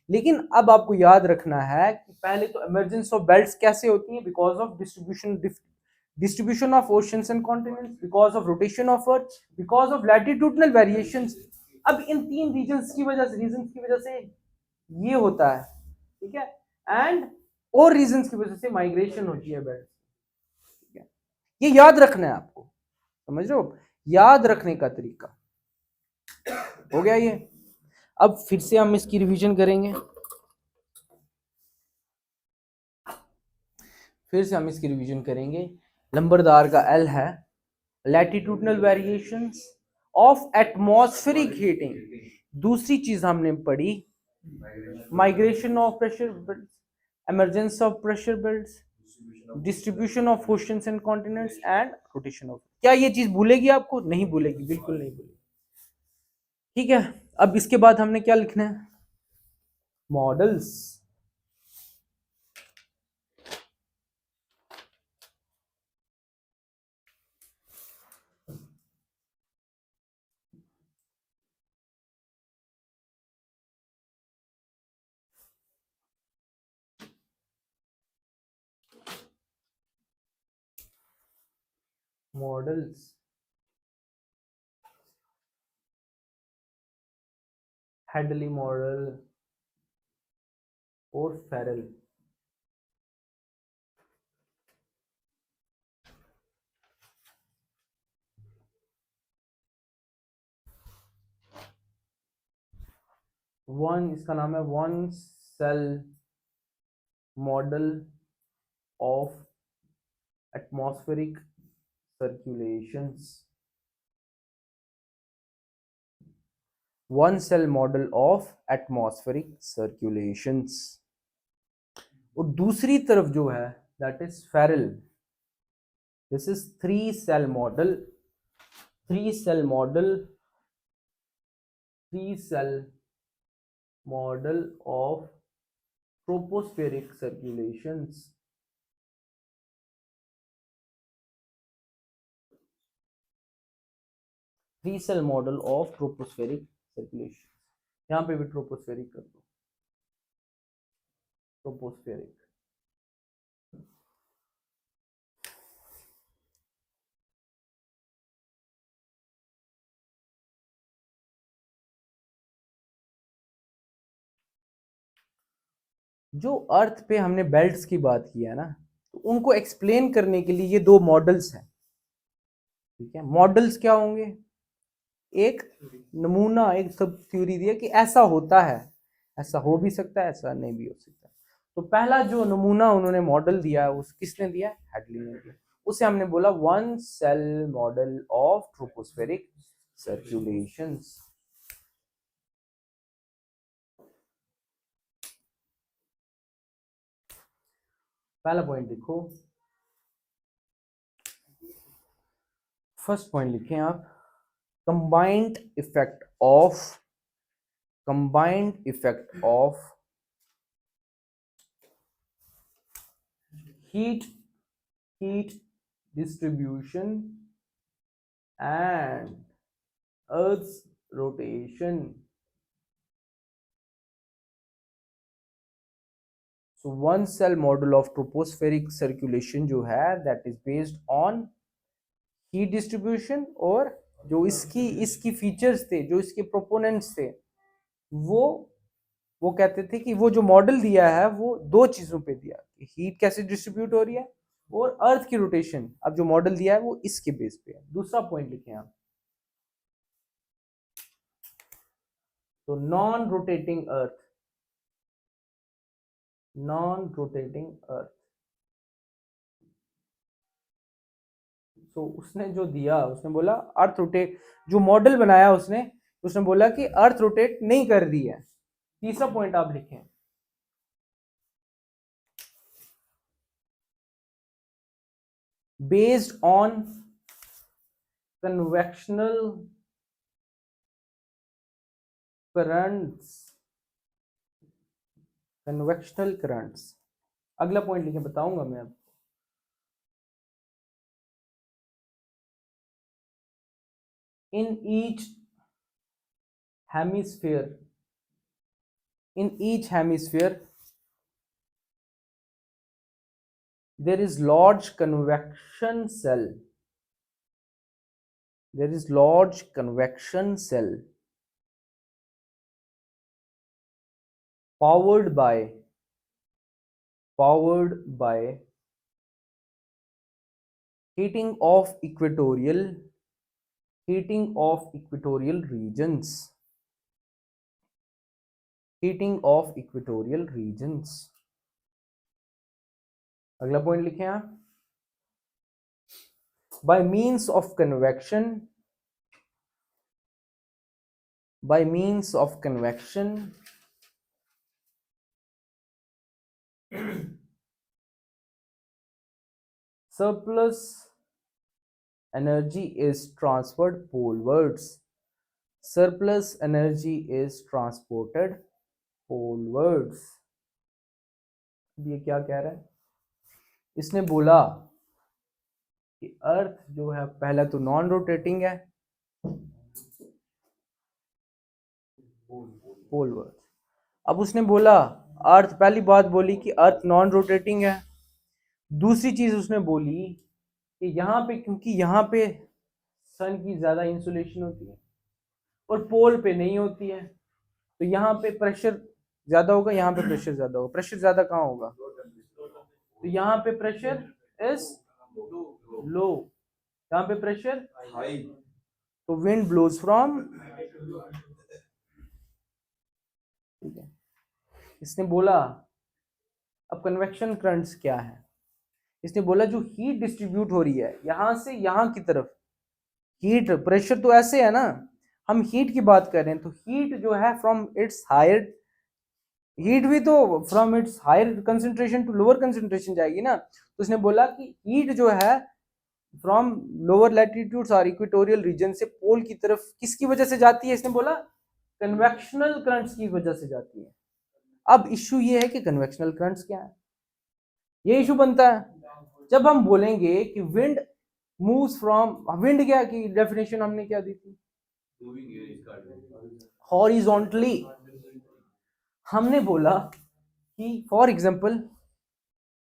लेकिन अब आपको याद रखना है कि पहले तो इमरजेंस ऑफ बेल्ट्स कैसे होती हैं, because of distribution of oceans and continents, because of rotation of earth, because of latitudinal variations. अब इन तीन रीजंस की वजह से ये होता है, ठीक है, एंड और रीजंस की वजह से माइग्रेशन होती है बेल्ट। ठीक है, ये याद रखना है आपको, समझ रहे हो, याद रखने का तरीका हो गया ये। अब फिर से हम इसकी रिवीजन करेंगे, नंबरदार का एल है latitudinal variations of atmospheric heating. दूसरी चीज हमने पढ़ी migration of pressure belts, emergence of pressure belts, distribution of oceans and continents and rotation of। क्या ये चीज भूलेगी आपको? नहीं भूलेगी, बिल्कुल नहीं भूलेगी। ठीक है, अब इसके बाद हमने क्या लिखना है, मॉडल्स। मॉडल्स हेडली मॉडल और फेरल। इसका नाम है one cell model of atmospheric circulations, one cell model of atmospheric circulations. और दूसरी तरफ जो है that is Ferrel, this is three cell model, three cell model of tropospheric circulations. Three cell model of tropospheric circulation, यहां पे भी tropospheric कर दो, ट्रोपोस्फेरिक। जो अर्थ पे हमने बेल्ट्स की बात की है ना, तो उनको एक्सप्लेन करने के लिए ये दो मॉडल्स हैं, ठीक है। मॉडल्स क्या होंगे? एक नमूना, एक सब थ्योरी दिया कि ऐसा होता है, ऐसा हो भी सकता है, ऐसा नहीं भी हो सकता। तो पहला जो नमूना उन्होंने मॉडल दिया है, उस किसने दिया? हैडली ने दिया। उसे हमने बोला one cell model of tropospheric circulations. पहला पॉइंट लिखो, फर्स्ट पॉइंट लिखें आप, combined effect of heat distribution and earth's rotation. So one cell model of tropospheric circulation जो है that is based on heat distribution, और जो इसकी फीचर्स थे, जो इसके प्रोपोनेंट्स थे, वो कहते थे कि वो जो मॉडल दिया है वो दो चीजों पे दिया, हीट कैसे डिस्ट्रीब्यूट हो रही है और अर्थ की रोटेशन। अब जो मॉडल दिया है वो इसके बेस पे है। दूसरा पॉइंट लिखें आप, तो नॉन रोटेटिंग अर्थ, तो उसने जो दिया, उसने बोला अर्थ रोटेट, जो मॉडल बनाया उसने बोला कि अर्थ रोटेट नहीं कर रही है। तीसरा पॉइंट आप लिखें, बेस्ड ऑन कन्वेक्शनल करंट्स। अगला पॉइंट लिखें, बताऊंगा मैं आपको। in each hemisphere there is large convection cell powered by heating of equatorial regions। अगला पॉइंट लिखें आप, by means of convection surplus energy is transferred polewards। ये क्या कह रहा है? इसने बोला कि अर्थ जो है पहला तो नॉन रोटेटिंग है, पोलवर्ड। अब उसने बोला अर्थ, पहली बात बोली कि अर्थ नॉन रोटेटिंग है। दूसरी चीज उसने बोली कि यहाँ पे, क्योंकि यहाँ पे सन की ज्यादा इंसुलेशन होती है और पोल पे नहीं होती है, तो यहाँ पे प्रेशर ज्यादा होगा, यहाँ पे प्रेशर ज्यादा होगा। प्रेशर ज्यादा कहाँ होगा? तो यहाँ पे प्रेशर इज लो, यहाँ पे प्रेशर हाई, तो विंड ब्लोज फ्रॉम, ठीक है। इसने बोला अब कन्वेक्शन करंट्स क्या है? इसने बोला जो हीट डिस्ट्रीब्यूट हो रही है यहां से यहां की तरफ, हीट प्रेशर तो ऐसे है ना, हम हीट की बात कर रहे हैं, तो हीट जो है फ्रॉम इट्स हायर, हीट भी तो from its higher concentration to lower concentration जाएगी ना। तो उसने बोला कि हीट जो है फ्रॉम लोअर लैटिट्यूड्स और इक्वेटोरियल रीजन से पोल की तरफ किसकी वजह से जाती है? इसने बोला कन्वेक्शनल करंट्स की वजह से जाती है। अब इश्यू ये है कि कन्वेक्शनल करंट्स क्या है, ये इशू बनता है जब हम बोलेंगे कि विंड मूव्स फ्रॉम, विंड क्या की डेफिनेशन हमने क्या दी थी? हॉरिजॉन्टली। हमने बोला कि फॉर एग्जांपल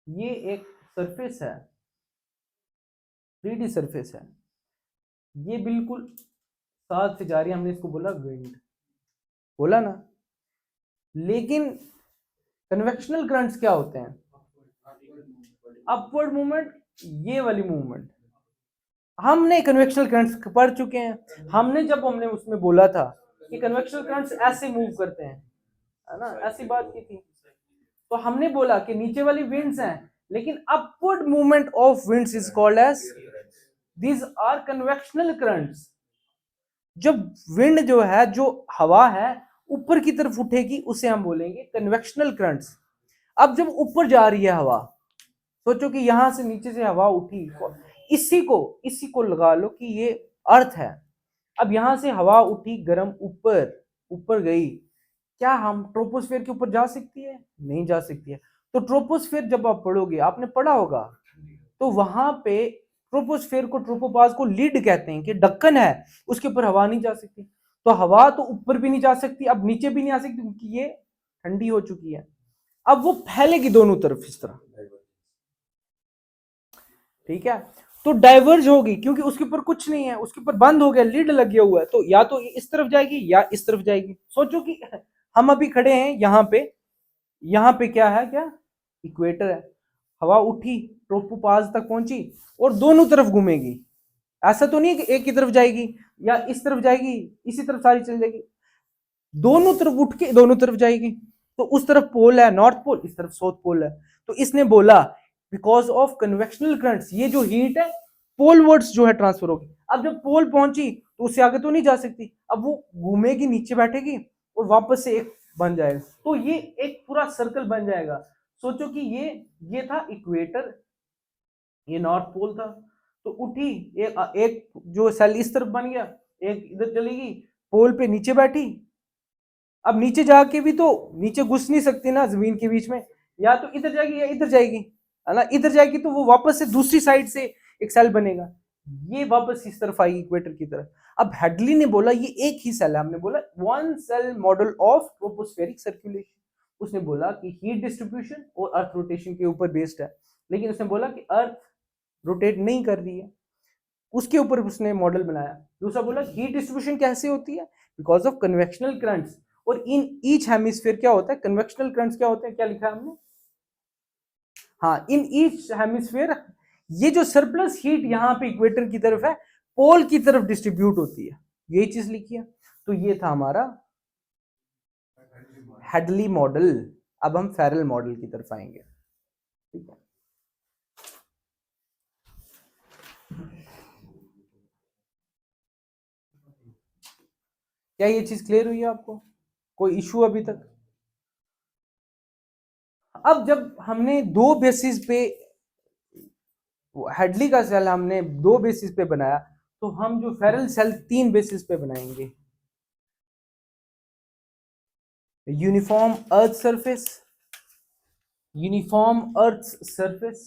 ये एक सरफेस है, 3D सरफेस है, ये बिल्कुल साथ से जा रही है, हमने इसको बोला विंड, बोला ना। लेकिन कन्वेक्शनल करंट्स क्या होते हैं? अपवर्ड मूवमेंट, ये वाली मूवमेंट। हमने कन्वेक्शनल करंट्स पढ़ चुके हैं। हमने उसमें बोला था कि कन्वेक्शनल करंट्स ऐसे मूव करते हैं, है ना, ऐसी बात की थी। तो हमने बोला कि नीचे वाली विंड्स हैं, लेकिन upward movement of winds is called as, these are convectional currents. जब विंड जो है, जो हवा है ऊपर की तरफ उठेगी, उसे हम बोलेंगे कन्वेक्शनल करंट्स। अब जब ऊपर जा रही है हवा, सोचो कि यहां से नीचे से हवा उठी, इसी को लगा लो कि ये अर्थ है। अब यहां से हवा उठी गर्म, ऊपर ऊपर गई, क्या हम ट्रोपोस्फेयर के ऊपर जा सकती है? नहीं जा सकती है। तो ट्रोपोस्फेयर जब आप पढ़ोगे, आपने पढ़ा होगा, तो वहां पे ट्रोपोस्फेयर को, ट्रोपोपाज को लीड कहते हैं, कि ढक्कन है, उसके ऊपर हवा नहीं जा सकती। तो हवा तो ऊपर भी नहीं जा सकती, अब नीचे भी नहीं आ सकती, क्योंकि ये ठंडी हो चुकी है। अब वो फैलेगी दोनों तरफ इस तरह, ठीक है। तो डाइवर्ज होगी, क्योंकि उसके ऊपर कुछ नहीं है, उसके ऊपर बंद हो गया, लीड लग गया हुआ है, तो या तो इस तरफ जाएगी या इस तरफ जाएगी। सोचो कि हम अभी खड़े हैं यहाँ पे क्या है, क्या इक्वेटर है, हवा उठी, ट्रोपोपाज तक पहुंची और दोनों तरफ घूमेगी। ऐसा तो नहीं है कि एक की तरफ जाएगी या इस तरफ जाएगी, इसी तरफ सारी चल जाएगी, दोनों तरफ उठ के दोनों तरफ जाएगी। तो उस तरफ पोल है नॉर्थ पोल, इस तरफ साउथ पोल है। तो इसने बोला बिकॉज ऑफ कन्वेक्शनल करंट्स, ये जो हीट है पोलवर्ड्स जो है ट्रांसफर होगी। अब जब पोल पहुंची तो उससे आगे तो नहीं जा सकती, अब वो घूमेगी, नीचे बैठेगी और वापस से एक बन जाएगा, तो ये एक पूरा सर्कल बन जाएगा। सोचो कि ये था इक्वेटर, ये नॉर्थ पोल था, तो उठी एक जो सेल इस तरफ बन गया, एक इधर चलेगी, पोल पे नीचे बैठी। अब नीचे जाके भी तो नीचे घुस नहीं सकती ना जमीन के बीच में, या तो इधर जाएगी या इधर जाएगी, है ना। इधर जाएगी तो वो वापस से दूसरी साइड से एक सेल बनेगा, ये वापस इस तरफ आएगी इक्वेटर की तरफ। अब हेडली ने बोला ये एक ही सेल है, हमने बोला one cell model of tropospheric circulation. उसने बोला कि हीट डिस्ट्रीब्यूशन और अर्थ रोटेशन के ऊपर बेस्ड है, लेकिन उसने बोला कि अर्थ रोटेट नहीं कर रही है, उसके ऊपर उसने मॉडल बनाया। दूसरा बोला हीट डिस्ट्रीब्यूशन कैसे होती है, बिकॉज ऑफ कन्वेक्शनल करंट्स, और इन ईच हेमिस्फीयर क्या होता है, कन्वेक्शनल करंट्स क्या होते हैं, क्या लिखा है हमने, हाँ, इन ईच हेमिस्फीयर ये जो सरप्लस हीट यहाँ पे इक्वेटर की तरफ है, पोल की तरफ डिस्ट्रीब्यूट होती है, यही चीज लिखी है। तो ये था हमारा हेडली मॉडल। अब हम फेरल मॉडल की तरफ आएंगे, ठीक है। क्या ये चीज क्लियर हुई है आपको? कोई इशू अभी तक? अब जब हमने दो बेसिस पे, हेडली का सेल हमने दो बेसिस पे बनाया, तो हम जो फेरल सेल तीन बेसिस पे बनाएंगे। Uniform earth surface, uniform earth surface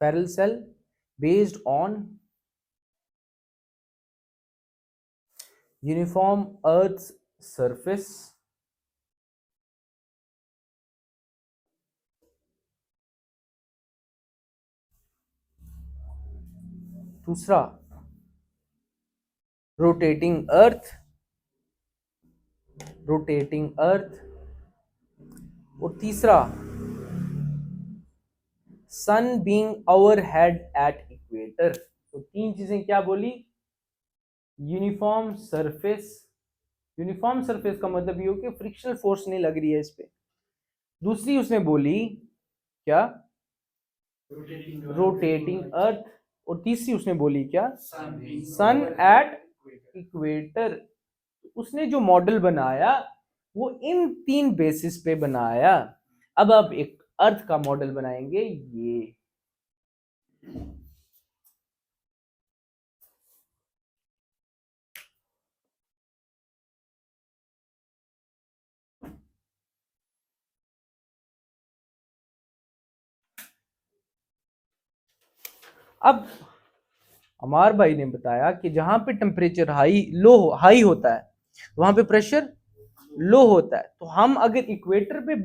Ferrel cell based on uniform earth surface. दूसरा रोटेटिंग अर्थ, रोटेटिंग अर्थ। और तीसरा sun being our head at equator. तो तीन चीजें क्या बोली, यूनिफॉर्म सरफेस, यूनिफॉर्म सरफेस का मतलब ये हो कि फ्रिक्शनल फोर्स नहीं लग रही है इस पे। दूसरी उसने बोली क्या, रोटेटिंग अर्थ। और तीसरी उसने बोली क्या, सन एट इक्वेटर। उसने जो मॉडल बनाया वो इन तीन बेसिस पे बनाया। अब आप एक अर्थ का मॉडल बनाएंगे, ये अब अमर भाई ने बताया कि जहां पे टेम्परेचर हाई होता है, वहां पे प्रेशर लो होता है। तो हम अगर इक्वेटर पे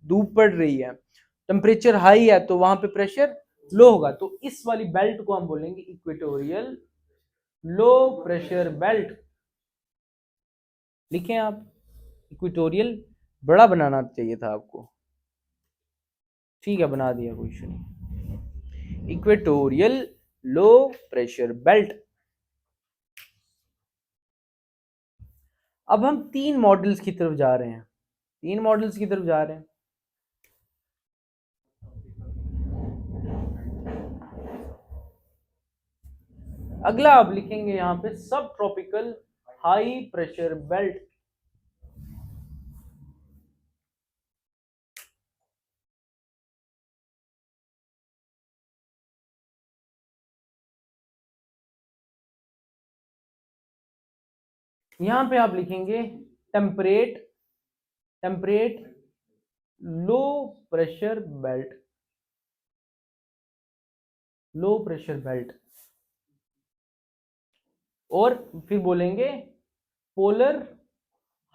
धूप पड़ रही है, टेम्परेचर हाई है, तो वहां पे प्रेशर लो होगा। तो इस वाली बेल्ट को हम बोलेंगे इक्वेटोरियल लो प्रेशर बेल्ट। लिखें आप, इक्वेटोरियल बड़ा बनाना चाहिए था आपको, ठीक है बना दिया, कोई इशू नहीं। Equatorial low pressure belt. अब हम 3 मॉडल्स की तरफ जा रहे हैं, 3 मॉडल्स की तरफ जा रहे हैं। अगला आप लिखेंगे यहां पे सब ट्रॉपिकल हाई प्रेशर बेल्ट। यहां पे आप लिखेंगे temperate, temperate low pressure belt, लो प्रेशर बेल्ट। और फिर बोलेंगे पोलर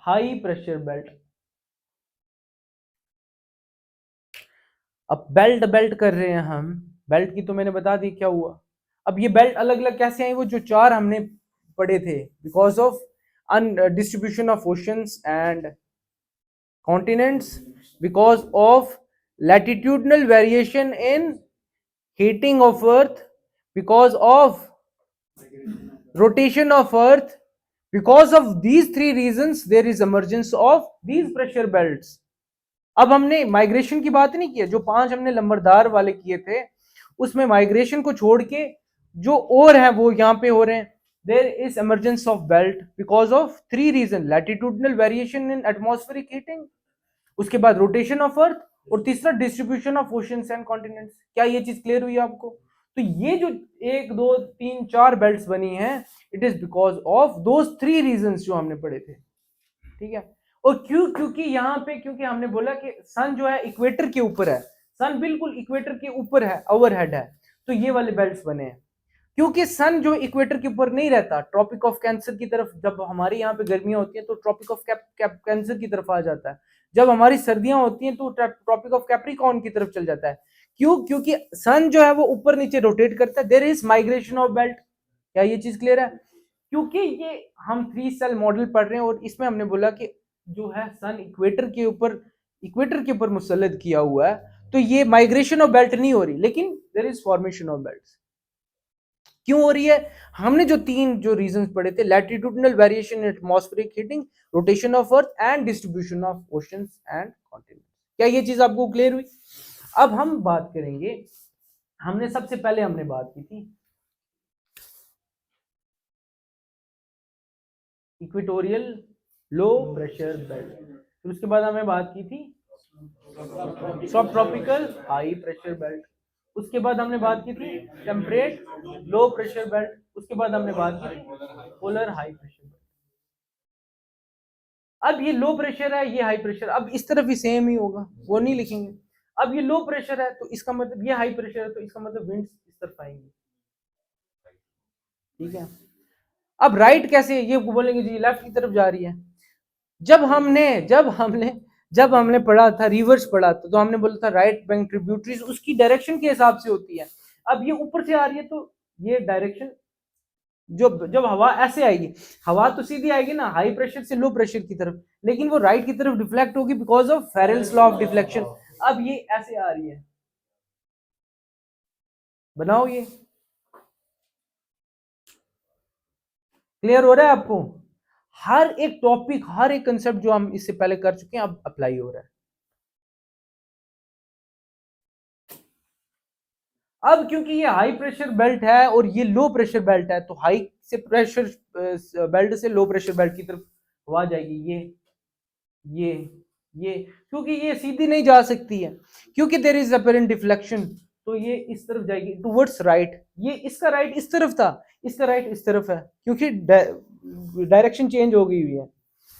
हाई प्रेशर बेल्ट। अब बेल्ट बेल्ट कर रहे हैं हम, बेल्ट की तो मैंने बता दी क्या हुआ। अब ये बेल्ट अलग अलग कैसे आई, वो जो 4 हमने पढ़े थे, because of distribution of oceans and continents, because of latitudinal variation in heating of earth, because of rotation of earth, because of these 3 reasons there is emergence of these pressure belts. अब हमने migration की बात नहीं की, जो 5 हमने लंबरदार वाले किए थे उसमें माइग्रेशन को छोड़ के जो और है वो यहाँ पे हो रहे हैं। There is emergence of belt because of 3 reasons: latitudinal variation in atmospheric heating, उसके बाद रोटेशन ऑफ अर्थ, और तीसरा distribution of oceans and continents. क्या ये चीज क्लियर हुई आपको? तो ये जो 1 2 3 4 बेल्ट्स बनी हैं, it is because of those 3 reasons जो हमने पढ़े थे, ठीक है। और क्यों? क्योंकि यहाँ पे, क्योंकि हमने बोला कि सन जो है इक्वेटर के ऊपर है, सन बिल्कुल इक्वेटर के ऊपर है, ओवरहेड है, तो ये वाले बेल्ट्स बने हैं। क्योंकि सन जो इक्वेटर के ऊपर नहीं रहता, ट्रॉपिक ऑफ कैंसर की तरफ, जब हमारे यहाँ पे गर्मियां होती हैं तो ट्रॉपिक ऑफ कैंसर की तरफ आ जाता है, जब हमारी सर्दियां होती हैं तो ट्रॉपिक ऑफ कैप्रिकॉर्न की तरफ चल जाता है। क्यों? क्योंकि सन जो है वो ऊपर नीचे रोटेट करता है, there is migration of belt. क्या ये चीज क्लियर है? क्योंकि ये हम 3 सेल मॉडल पढ़ रहे हैं और इसमें हमने बोला कि जो है सन इक्वेटर के ऊपर मुसल्लत किया हुआ है, तो ये माइग्रेशन ऑफ बेल्ट नहीं हो रही, लेकिन there is formation of belt. क्यों हो रही है? हमने जो 3 जो रीजंस पढ़े थे, latitudinal variation in atmospheric heating, rotation of earth and distribution of oceans and continents. क्या ये चीज आपको क्लियर हुई? अब हम बात करेंगे, हमने सबसे पहले हमने बात की थी इक्वेटोरियल लो प्रेशर बेल्ट, फिर उसके बाद हमने बात की थी सब ट्रॉपिकल हाई प्रेशर बेल्ट, उसके बाद हमने बात की थी टेम्परेट लो प्रेशर बेल्ट, उसके बाद हमने बात की थी पोलर हाई प्रेशर बेल्ट। अब ये लो प्रेशर है, ये हाई प्रेशर, अब इस तरफ भी सेम ही होगा, वो नहीं लिखेंगे। अब ये लो प्रेशर है तो इसका मतलब, ये हाई प्रेशर है तो इसका मतलब विंड्स इस तरफ आएंगी, ठीक है। अब राइट कैसे, ये बोलेंगे जी लेफ्ट की तरफ जा रही है। जब हमने पढ़ा था, रिवर्स पढ़ा था, तो हमने बोला था राइट बैंक ट्रिब्यूटरीज उसकी डायरेक्शन के हिसाब से होती है। अब ये ऊपर से आ रही है तो ये डायरेक्शन, जब हवा ऐसे आएगी, हवा तो सीधी आएगी ना हाई प्रेशर से लो प्रेशर की तरफ, लेकिन वो राइट की तरफ डिफ्लेक्ट होगी because of Ferrel's law of deflection. अब ये ऐसे आ रही है, बनाओ, ये क्लियर हो रहा है आपको? हर एक टॉपिक, हर एक कंसेप्ट जो हम इससे पहले कर चुके हैं अब अप्लाई हो रहा है। अब क्योंकि ये हाई प्रेशर बेल्ट है और ये लो प्रेशर बेल्ट है, तो हाई से प्रेशर बेल्ट से लो प्रेशर बेल्ट की तरफ हवा जाएगी, ये क्योंकि ये सीधी नहीं जा सकती है, क्योंकि देयर इज अपरेंट डिफ्लेक्शन, तो ये इस तरफ जाएगी टुवर्ड्स राइट। ये इसका राइट इस तरफ था, इसका राइट इस तरफ है, क्योंकि डायरेक्शन चेंज हो गई हुई है,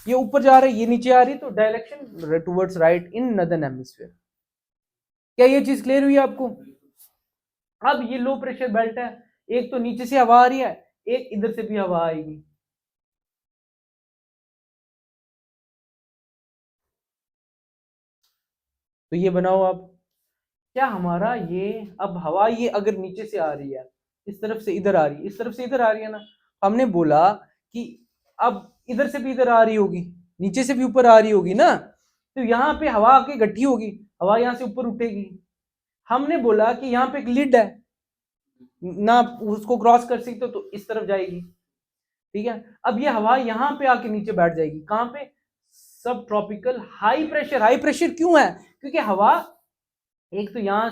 ये ऊपर जा रहा है, ये नीचे आ रही है, तो डायरेक्शन टुवर्ड्स राइट इन नदर्न हेमिस्फीयर। क्या ये चीज क्लियर हुई आपको? अब ये लो प्रेशर बेल्ट है, एक तो नीचे से हवा आ रही है, एक इधर से भी हवा आएगी। तो ये बनाओ आप, क्या हमारा ये, अब हवा ये अगर नीचे से आ रही है, इस तरफ से इधर आ रही है, इस तरफ से इधर आ रही है ना, हमने बोला कि अब इधर से भी इधर आ रही होगी, नीचे से भी ऊपर आ रही होगी ना, तो यहाँ पे हवा आके इकट्ठी होगी, हवा यहाँ से ऊपर उठेगी। हमने बोला कि यहाँ पे एक लिड है ना, उसको क्रॉस कर सकते हो तो इस तरफ जाएगी, ठीक है। अब ये हवा यहाँ पे आके नीचे बैठ जाएगी, कहाँ पे, सब tropical high pressure. High pressure क्यों है, क्योंकि हवा एक तो यहां,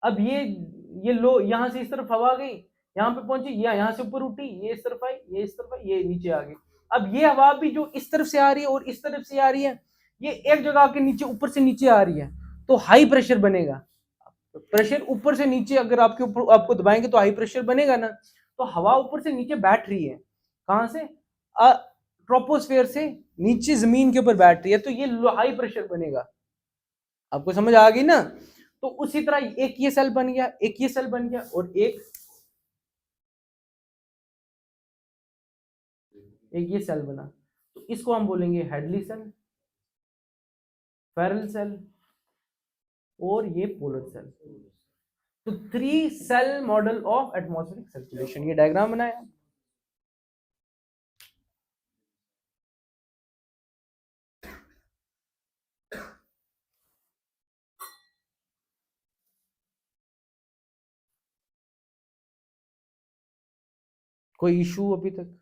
अब ये लो, यहां से इस तरफ हवा आ गई, यहाँ पे पहुंची, ये यहाँ से ऊपर उठी, ये इस तरफ आई, ये इस तरफ आई, ये नीचे आ गई। अब ये हवा भी जो इस तरफ से आ रही है और इस तरफ से आ रही है, ये एक जगह के नीचे, ऊपर से नीचे आ रही है, तो हाई प्रेशर बनेगा। प्रेशर ऊपर से नीचे अगर आपके ऊपर आपको दबाएंगे तो हाई प्रेशर बनेगा ना। तो हवा ऊपर से नीचे बैठ रही है, कहां से, ट्रोपोस्फेयर से नीचे जमीन के ऊपर बैठ रही है, तो ये हाई प्रेशर बनेगा। आपको समझ आ गई ना। तो उसी तरह एक ये सेल बन गया, एक ये सेल बन गया, और एक ये सेल बना, तो इसको हम बोलेंगे हेडली सेल, फेरल सेल, और ये पोलर सेल। तो 3 cell model of atmospheric circulation, ये डायग्राम बनाया। कोई इशू अभी तक,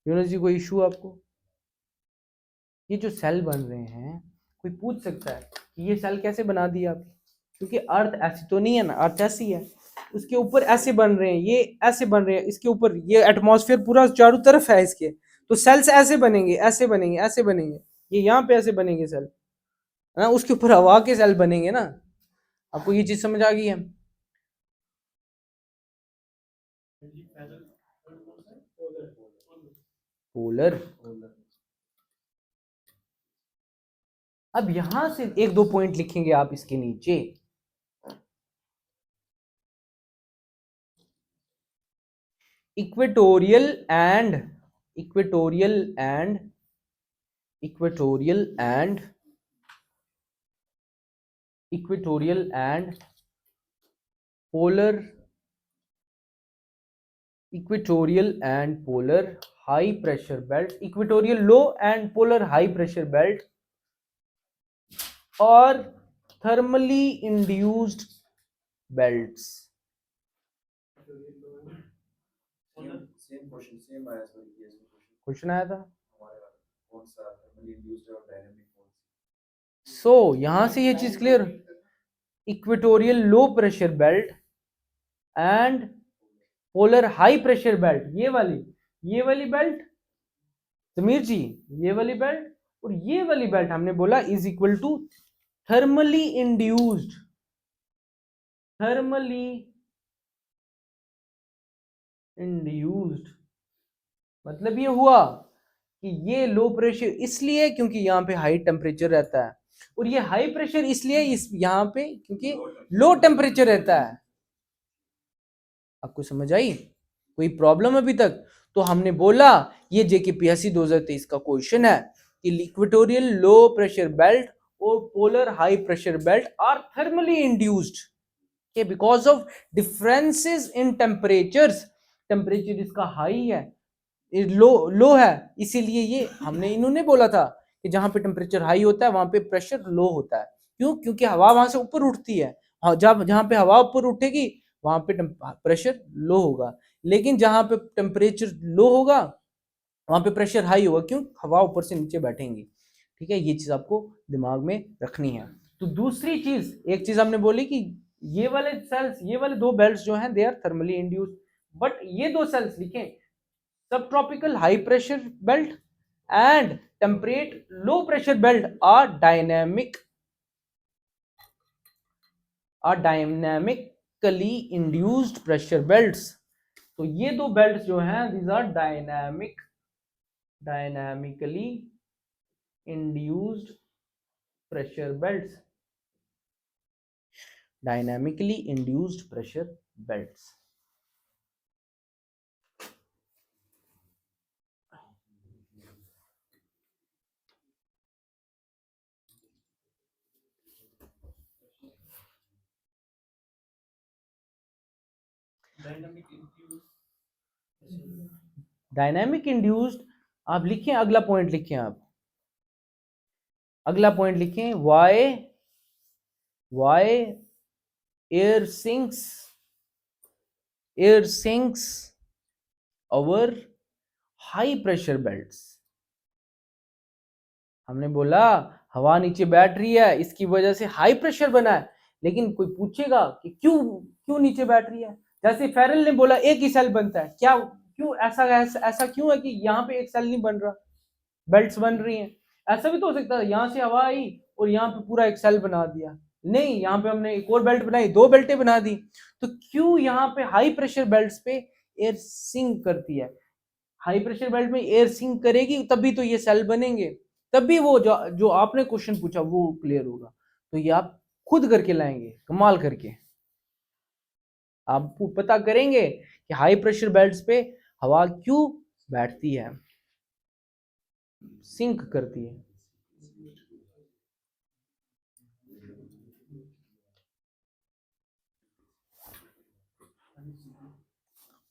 यूनुस जी, कोई इशू आपको? ये जो सेल बन रहे हैं, कोई पूछ सकता है कि ये सेल कैसे बना दिया आप, क्योंकि अर्थ ऐसी तो नहीं है ना, अर्थ ऐसी है, उसके ऊपर ऐसे बन रहे हैं, ये ऐसे बन रहे हैं, इसके ऊपर ये एटमॉस्फेयर पूरा चारों तरफ है इसके, तो सेल्स ऐसे बनेंगे, ऐसे बनेंगे, ऐसे बनेंगे, ये यहाँ पे ऐसे बनेंगे सेल, है ना, उसके ऊपर हवा के सेल बनेंगे ना। आपको ये चीज समझ आ गई है? पोलर। अब यहां से एक दो पॉइंट लिखेंगे आप इसके नीचे, equatorial and equatorial and equatorial and equatorial and polar, equatorial and polar high pressure belt, equatorial low and polar high pressure belt, और थर्मली इंड्यूस्ड बेल्ट्स। क्वेश्चन आया था। सो यहां से ये चीज clear, equatorial low pressure belt and polar high pressure belt, ये वाली belt, Sameer जी, ये वाली बेल्ट और ये वाली बेल्ट हमने बोला is equal to thermally induced, thermally induced, मतलब ये हुआ कि ये लो प्रेशर इसलिए क्योंकि यहाँ पे हाई टेम्परेचर रहता है, और ये हाई प्रेशर इसलिए इस यहाँ पे क्योंकि लो टेम्परेचर रहता है। आपको समझ आई? कोई प्रॉब्लम अभी तक? तो हमने बोला ये JKPSC 2023 का क्वेश्चन है कि इक्वेटोरियल लो प्रेशर बेल्ट और polar high pressure belt are thermally induced के because of differences in temperatures, temperature इसका हाई है, लो है, इसीलिए ये हमने इन्होंने बोला था कि जहां पे टेम्परेचर हाई होता है वहां पे प्रेशर लो होता है। क्यों? क्योंकि हवा वहां से ऊपर उठती है, जब जहां पे हवा ऊपर उठेगी वहां पे प्रेशर लो होगा, लेकिन जहां पे टेम्परेचर लो होगा वहां पे प्रेशर हाई होगा, क्यों? हवा ऊपर से नीचे बैठेंगी। ठीक है, ये चीज आपको दिमाग में रखनी है। तो दूसरी चीज, एक चीज हमने बोली कि ये वाले सेल्स, ये वाले दो बेल्ट जो हैं they are thermally induced, but ये दो सेल्स लिखें, subtropical high pressure belt and temperate low pressure belt are dynamically induced pressure belts. तो ये दो बेल्ट जो हैं these are dynamically induced pressure belts, dynamically induced pressure belts. Dynamic induced, आप लिखें अगला पॉइंट, लिखें आप अगला पॉइंट लिखें, why air sinks over high pressure belts. हमने बोला हवा नीचे बैठ रही है, इसकी वजह से हाई प्रेशर बना है, लेकिन कोई पूछेगा कि क्यों क्यों नीचे बैठ रही है। जैसे फेरल ने बोला एक ही सेल बनता है, क्या क्यों ऐसा क्यों है कि यहाँ पे एक सेल नहीं बन रहा, बेल्ट्स बन रही हैं। ऐसा भी तो हो सकता है यहाँ से हवा आई और यहाँ पे पूरा एक सेल बना दिया, नहीं, यहाँ पे हमने एक और बेल्ट बनाई, 2 बेल्टें बना दी। तो क्यों यहाँ पे हाई प्रेशर बेल्ट्स पे एयर सिंक करती है, हाई प्रेशर बेल्ट में एयर सिंक करेगी तभी तो ये सेल बनेंगे, तभी वो जो आपने क्वेश्चन पूछा वो क्लियर होगा। तो ये आप खुद करके लाएंगे, कमाल करके आप पता करेंगे कि हाई प्रेशर बेल्ट्स पे हवा क्यों बैठती है, सिंक करती है।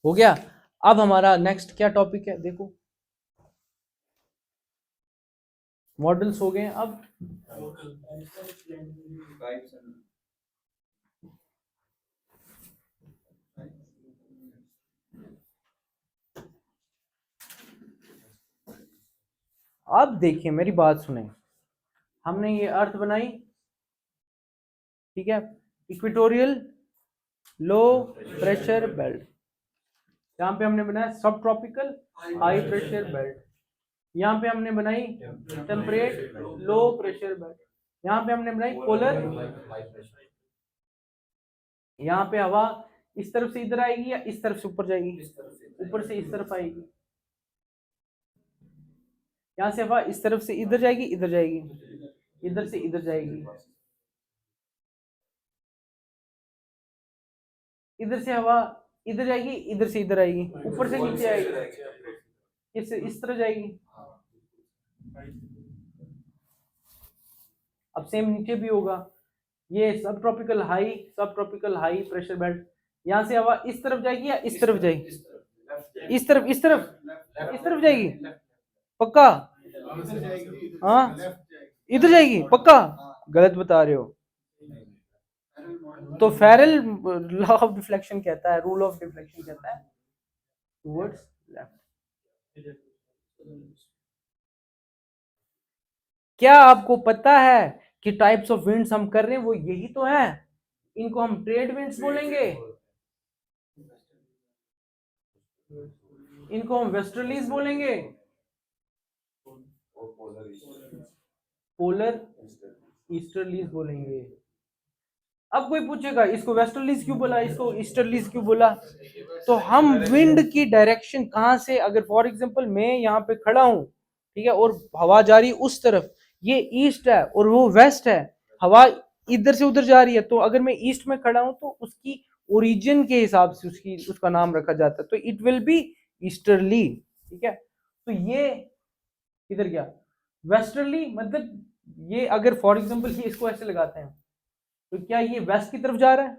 हो गया। अब हमारा नेक्स्ट क्या टॉपिक है, देखो मॉडल्स हो गए। अब देखिए मेरी बात सुने, हमने ये अर्थ बनाई, ठीक है, इक्वेटोरियल लो प्रेशर बेल्ट, यहाँ पे हमने बनाया सब ट्रॉपिकल हाई प्रेशर बेल्ट, यहाँ पे हमने बनाई टेम्परेट लो प्रेशर बेल्ट, यहाँ पे हमने बनाई पोलर, यहाँ पे हवा इस तरफ से इधर आएगी या इस तरफ से ऊपर जाएगी, ऊपर से इस तरफ आएगी, यहाँ से हवा इस तरफ से इधर जाएगी, इधर जाएगी, इधर से इधर जाएगी, इधर से हवा इधर जाएगी, इधर से इधर आएगी, ऊपर से नीचे आएगी, इस तरह जाएगी। अब सेम नीचे भी होगा, ये सब ट्रॉपिकल हाई प्रेशर बेल्ट, यहाँ से हवा इस तरफ जाएगी या इस तरफ जाएगी, इस तरफ जाएगी, पक्का, हाँ इधर जाएगी पक्का, गलत बता रहे हो। तो फेरल लॉ ऑफ डिफ्लेक्शन कहता है, रूल ऑफ डिफ्लेक्शन कहता है टुवर्ड्स लेफ्ट। क्या आपको पता है कि टाइप्स ऑफ विंड्स हम कर रहे हैं वो यही तो है, इनको हम ट्रेड विंड्स बोलेंगे, इनको हम वेस्टर्लीज बोलेंगे, पोलर ईस्टर्लीज बोलेंगे। अब कोई पूछेगा इसको वेस्टर्लीज क्यों बोला, इसको ईस्टर्लीज क्यों बोला, तो हम विंड की डायरेक्शन कहां से, अगर फॉर एग्जांपल मैं यहाँ पे खड़ा हूं, ठीक है, और हवा जा रही उस तरफ, ये ईस्ट है और वो वेस्ट है, हवा इधर से उधर जा रही है, तो अगर मैं ईस्ट में खड़ा हूं तो उसकी ओरिजिन के हिसाब से उसका नाम रखा जाता है, तो इट विल बी ईस्टर्ली, ठीक है। तो ये इधर क्या वेस्टर्ली, मतलब ये अगर फॉर एग्जांपल ये इसको ऐसे लगाते हैं तो क्या ये वेस्ट की तरफ जा रहा है,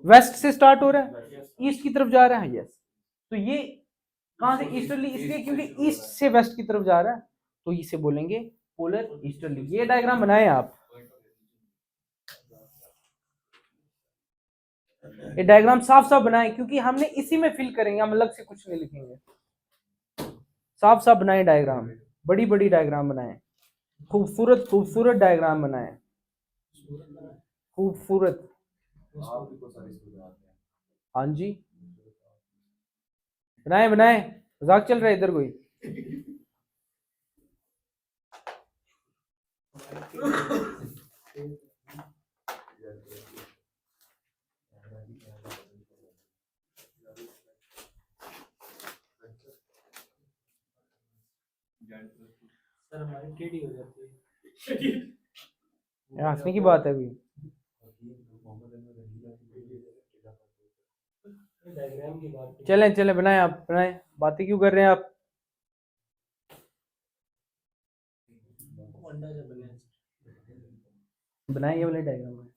वेस्ट से स्टार्ट हो रहा है, ईस्ट की तरफ जा रहा है, यस। तो ये कहां से ईस्टर्ली, इसलिए क्योंकि ईस्ट से वेस्ट की तरफ जा रहा है, तो इसे बोलेंगे पोलर ईस्टर्ली। ये डायग्राम बनाए आप, ये डायग्राम साफ साफ बनाए, क्योंकि हमने इसी में फिल करेंगे, हम अलग से कुछ नहीं लिखेंगे, साफ साफ बनाए डायग्राम, बड़ी बड़ी डायग्राम बनाए, खूबसूरत खूबसूरत डायग्राम बनाए, खूबसूरत। हाँ जी बनाए बनाए, मजाक चल रहा है इधर कोई। सर हमारी टेढ़ी हो जाती है, हंसने की बात है अभी। चलें चलें बनाए, आप बनाए, बातें क्यों कर रहे हैं आप। बनाए ये वाले डायग्राम।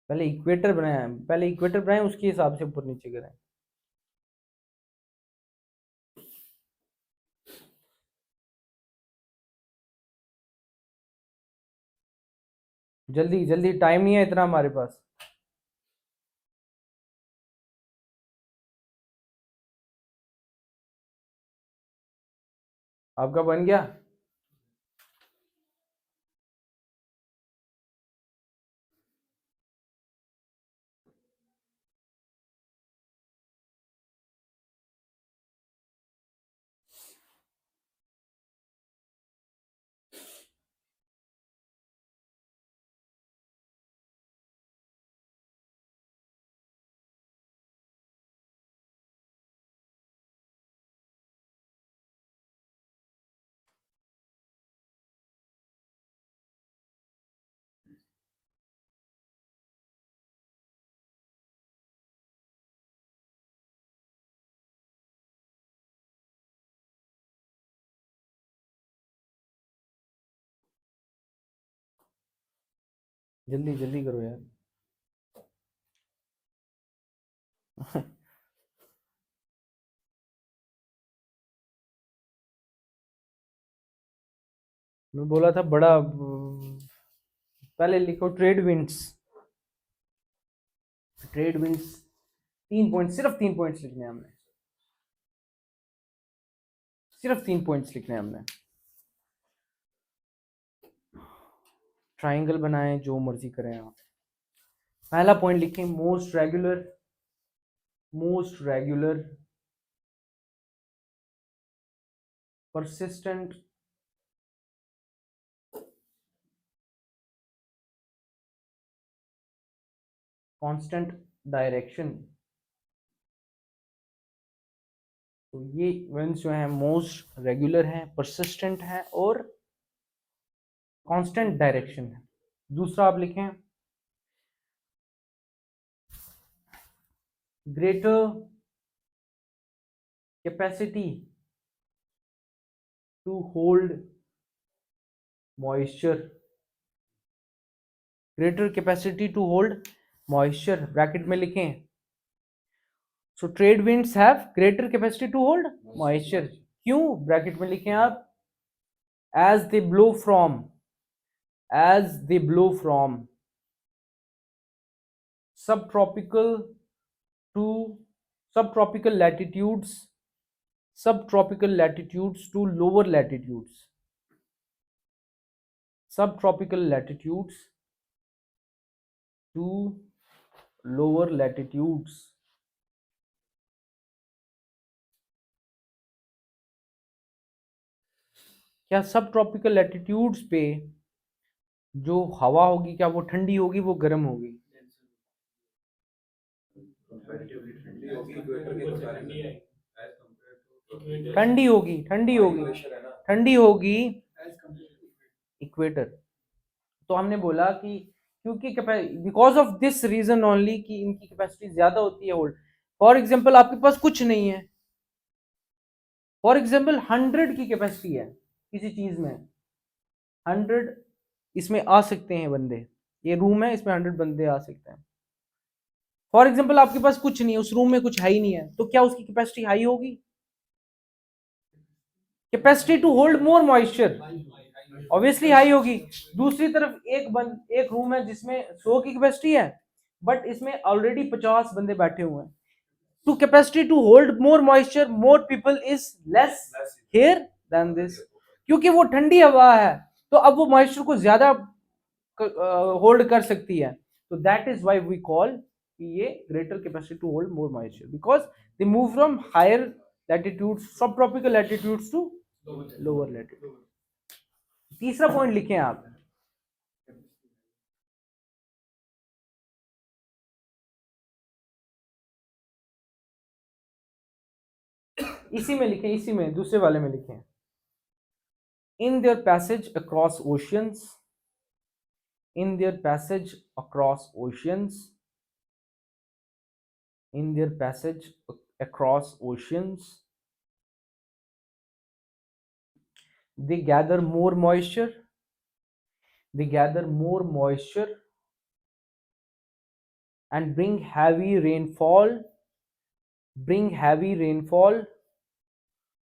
पहले इक्वेटर बनाया, पहले इक्वेटर बनाए, उसके हिसाब से ऊपर नीचे करें। जल्दी जल्दी, टाइम नहीं है इतना हमारे पास। आपका बन गया? जल्दी जल्दी करो यार। मैं बोला था बड़ा, पहले लिखो trade winds. Trade winds 3 point, सिर्फ 3 पॉइंट्स लिखने हैं हमने, सिर्फ 3 पॉइंट्स लिखने हैं हमने। ट्राइंगल बनाएं, जो मर्जी करें आप। पहला पॉइंट लिखें, most regular, most regular persistent constant direction. तो ये इवेंट्स जो है मोस्ट रेगुलर है, परसिस्टेंट है और कांस्टेंट डायरेक्शन है। दूसरा आप लिखें, greater capacity to hold moisture, greater capacity to hold moisture, bracket में लिखें। So trade winds have greater capacity to hold moisture. क्यों? ब्रैकेट में लिखें आप, as they blow from, as they blow from subtropical to subtropical latitudes, subtropical latitudes to lower latitudes, subtropical latitudes to lower latitudes। क्या सब tropical latitudes पे जो हवा होगी, क्या वो ठंडी होगी, वो गर्म होगी? ठंडी होगी, ठंडी होगी, ठंडी होगी इक्वेटर। तो हमने बोला कि क्योंकि because of this reason only कि इनकी कैपेसिटी ज्यादा होती है होल्ड। फॉर एग्जाम्पल आपके पास कुछ नहीं है, फॉर एग्जाम्पल 100 की कैपेसिटी है किसी चीज में, 100 इसमें आ सकते हैं बंदे, ये रूम है इसमें 100 बंदे आ सकते हैं। फॉर एग्जाम्पल आपके पास कुछ नहीं है, उस रूम में कुछ है ही नहीं है, तो क्या उसकी कैपेसिटी हाई होगी? Capacity to hold more moisture obviously high होगी। दूसरी तरफ एक रूम है जिसमें 100 की कैपेसिटी है, बट इसमें ऑलरेडी 50 बंदे बैठे हुए हैं, to capacity to hold more moisture more people is less here than this. क्योंकि वो ठंडी हवा है, तो अब वो मॉइस्चर को ज्यादा होल्ड कर सकती है। तो that is why we call ये greater capacity to hold more moisture, because they move from higher latitudes, subtropical latitudes to lower latitude. तीसरा पॉइंट लिखें आप, इसी में लिखें, इसी में दूसरे वाले में लिखें, in their passage across oceans, in their passage across oceans, in their passage across oceans, they gather more moisture, they gather more moisture and bring heavy rainfall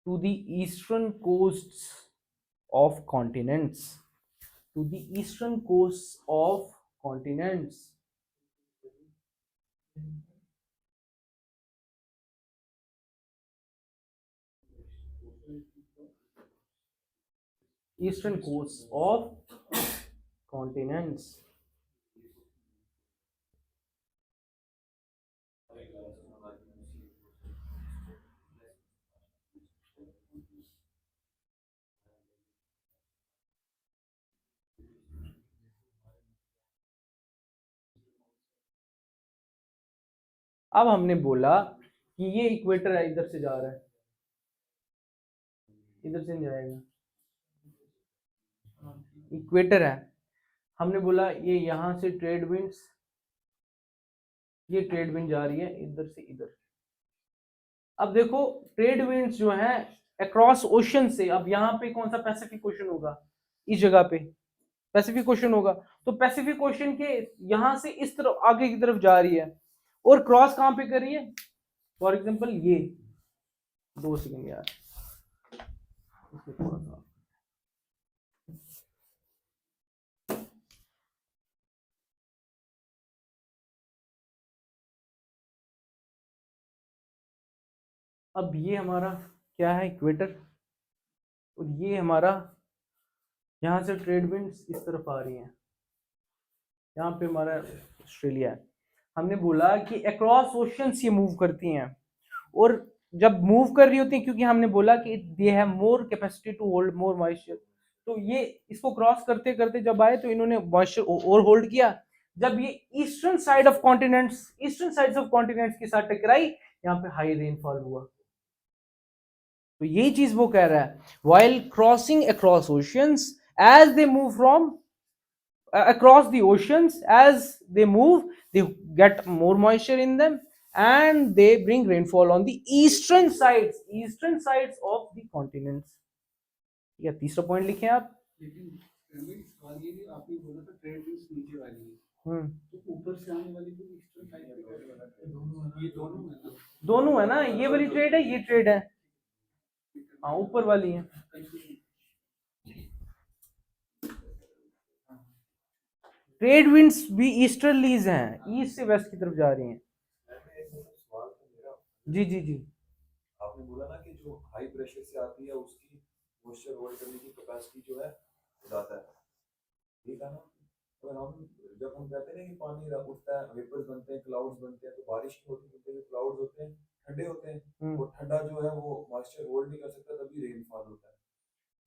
to the eastern coasts of continents. To the eastern coasts of continents. Eastern coasts of continents. अब हमने बोला कि ये equator है, इधर से जा रहा है, इधर से नहीं जाएगा, इक्वेटर है। हमने बोला ये यहां से ट्रेड विंड्स, ये ट्रेड विंड जा रही है इधर से इधर। अब देखो ट्रेड विंड्स जो है अक्रॉस ओशन से, अब यहाँ पे कौन सा पैसिफिक ओशन होगा, इस जगह पे पैसिफिक ओशन होगा, तो पैसिफिक ओशन के यहां से इस तरफ आगे की तरफ जा रही है और क्रॉस कहां पे कर रही है, फॉर एग्जांपल ये 2 सेकंड यार, थोड़ा सा अब ये हमारा क्या है इक्वेटर, और ये हमारा यहाँ से ट्रेड विंड्स इस तरफ आ रही हैं, यहाँ पे हमारा ऑस्ट्रेलिया है। हमने बोला कि अक्रॉस ओशंस ये मूव करती हैं, और जब मूव कर रही होती हैं क्योंकि हमने बोला कि they have more capacity to hold more moisture, तो ये इसको क्रॉस करते करते जब आए तो इन्होंने मॉइस्चर और होल्ड किया। जब ये ईस्टर्न साइड ऑफ कॉन्टिनेंट्स के साथ टकराई, यहाँ पे हाई रेनफॉल हुआ। तो यही चीज वो कह रहा है, while crossing across oceans, as they move from across the oceans, as they move, they get more moisture in them and they bring rainfall on the eastern sides of the continents. या तीसरा point लिखें आप, लेकिन आपने बोला था trade winds नीचे वाली है, तो ऊपर से आने वाली तो ईस्टर्न साइड पे, ये दोनों है ना, ये वाली ट्रेड है, ये ट्रेड है, हाँ ऊपर वाली है। ट्रेड विंड्स भी ईस्टर्लीज हैं, ईस्ट से वेस्ट की तरफ जा रही हैं। जी जी जी, आपने बोला ना कि जो हाई प्रेशर से आती है उसकी मॉइस्चर होल्ड करने की कैपेसिटी जो है ज्यादा है, ठीक है ना। तो जब हम कहते हैं कि पानी उठता है, वेपर्स बनते हैं, क्लाउड्स बनते हैं, तो बारिश की होती है, क्लाउड्स होते हैं, ठंडे होते हैं, वो ठंडा जो है वो मॉइस्चर होल्ड नहीं कर सकता, तभी रेनफॉल होता है।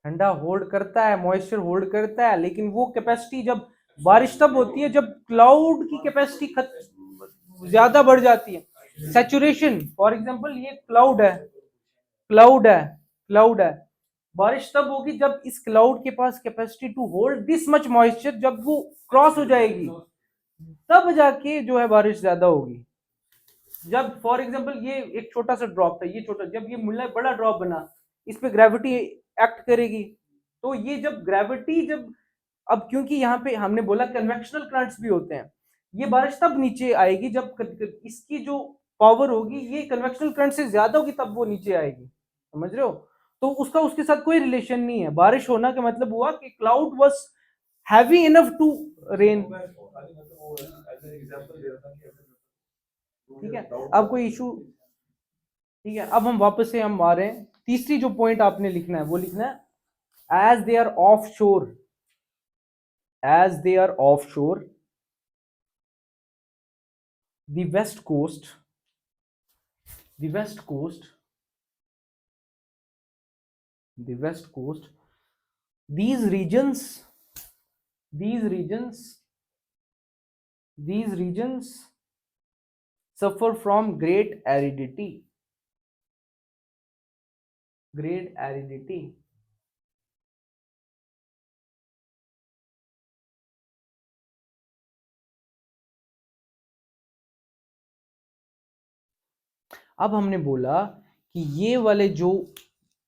ठंडा होल्ड करता है, मॉइस्चर होल्ड करता है, लेकिन वो कैपेसिटी जब बारिश तब होती है जब क्लाउड की कैपेसिटी ज्यादा बढ़ जाती है, सैचुरेशन। फॉर एग्जांपल ये क्लाउड है, बारिश तब होगी जब इस क्लाउड के पास capacity to hold this much moisture, जब वो क्रॉस हो जाएगी तब जाके जो है बारिश ज्यादा होगी। जब फॉर एग्जांपल ये एक छोटा सा ड्रॉप था, ये छोटा, जब ये बड़ा ड्रॉप बना, इस पे ग्रेविटी एक्ट करेगी, तो ये जब ग्रेविटी जब, अब क्योंकि यहाँ पे हमने बोला कन्वेक्शनल करंट्स भी होते हैं, ये बारिश तब नीचे आएगी जब इसकी जो पावर होगी ये कन्वेक्शनल करंट से ज्यादा होगी, तब वो नीचे आएगी, समझ रहे हो। तो उसका उसके साथ कोई रिलेशन नहीं है। बारिश होना का मतलब हुआ कि cloud was heavy enough to rain, ठीक है। अब कोई इशू, ठीक है। अब हम वापस से हम आ रहे हैं, तीसरी जो पॉइंट आपने लिखना है वो लिखना है, एज दे आर ऑफ शोर, the west coast, these regions suffer from great aridity. अब हमने बोला कि ये वाले जो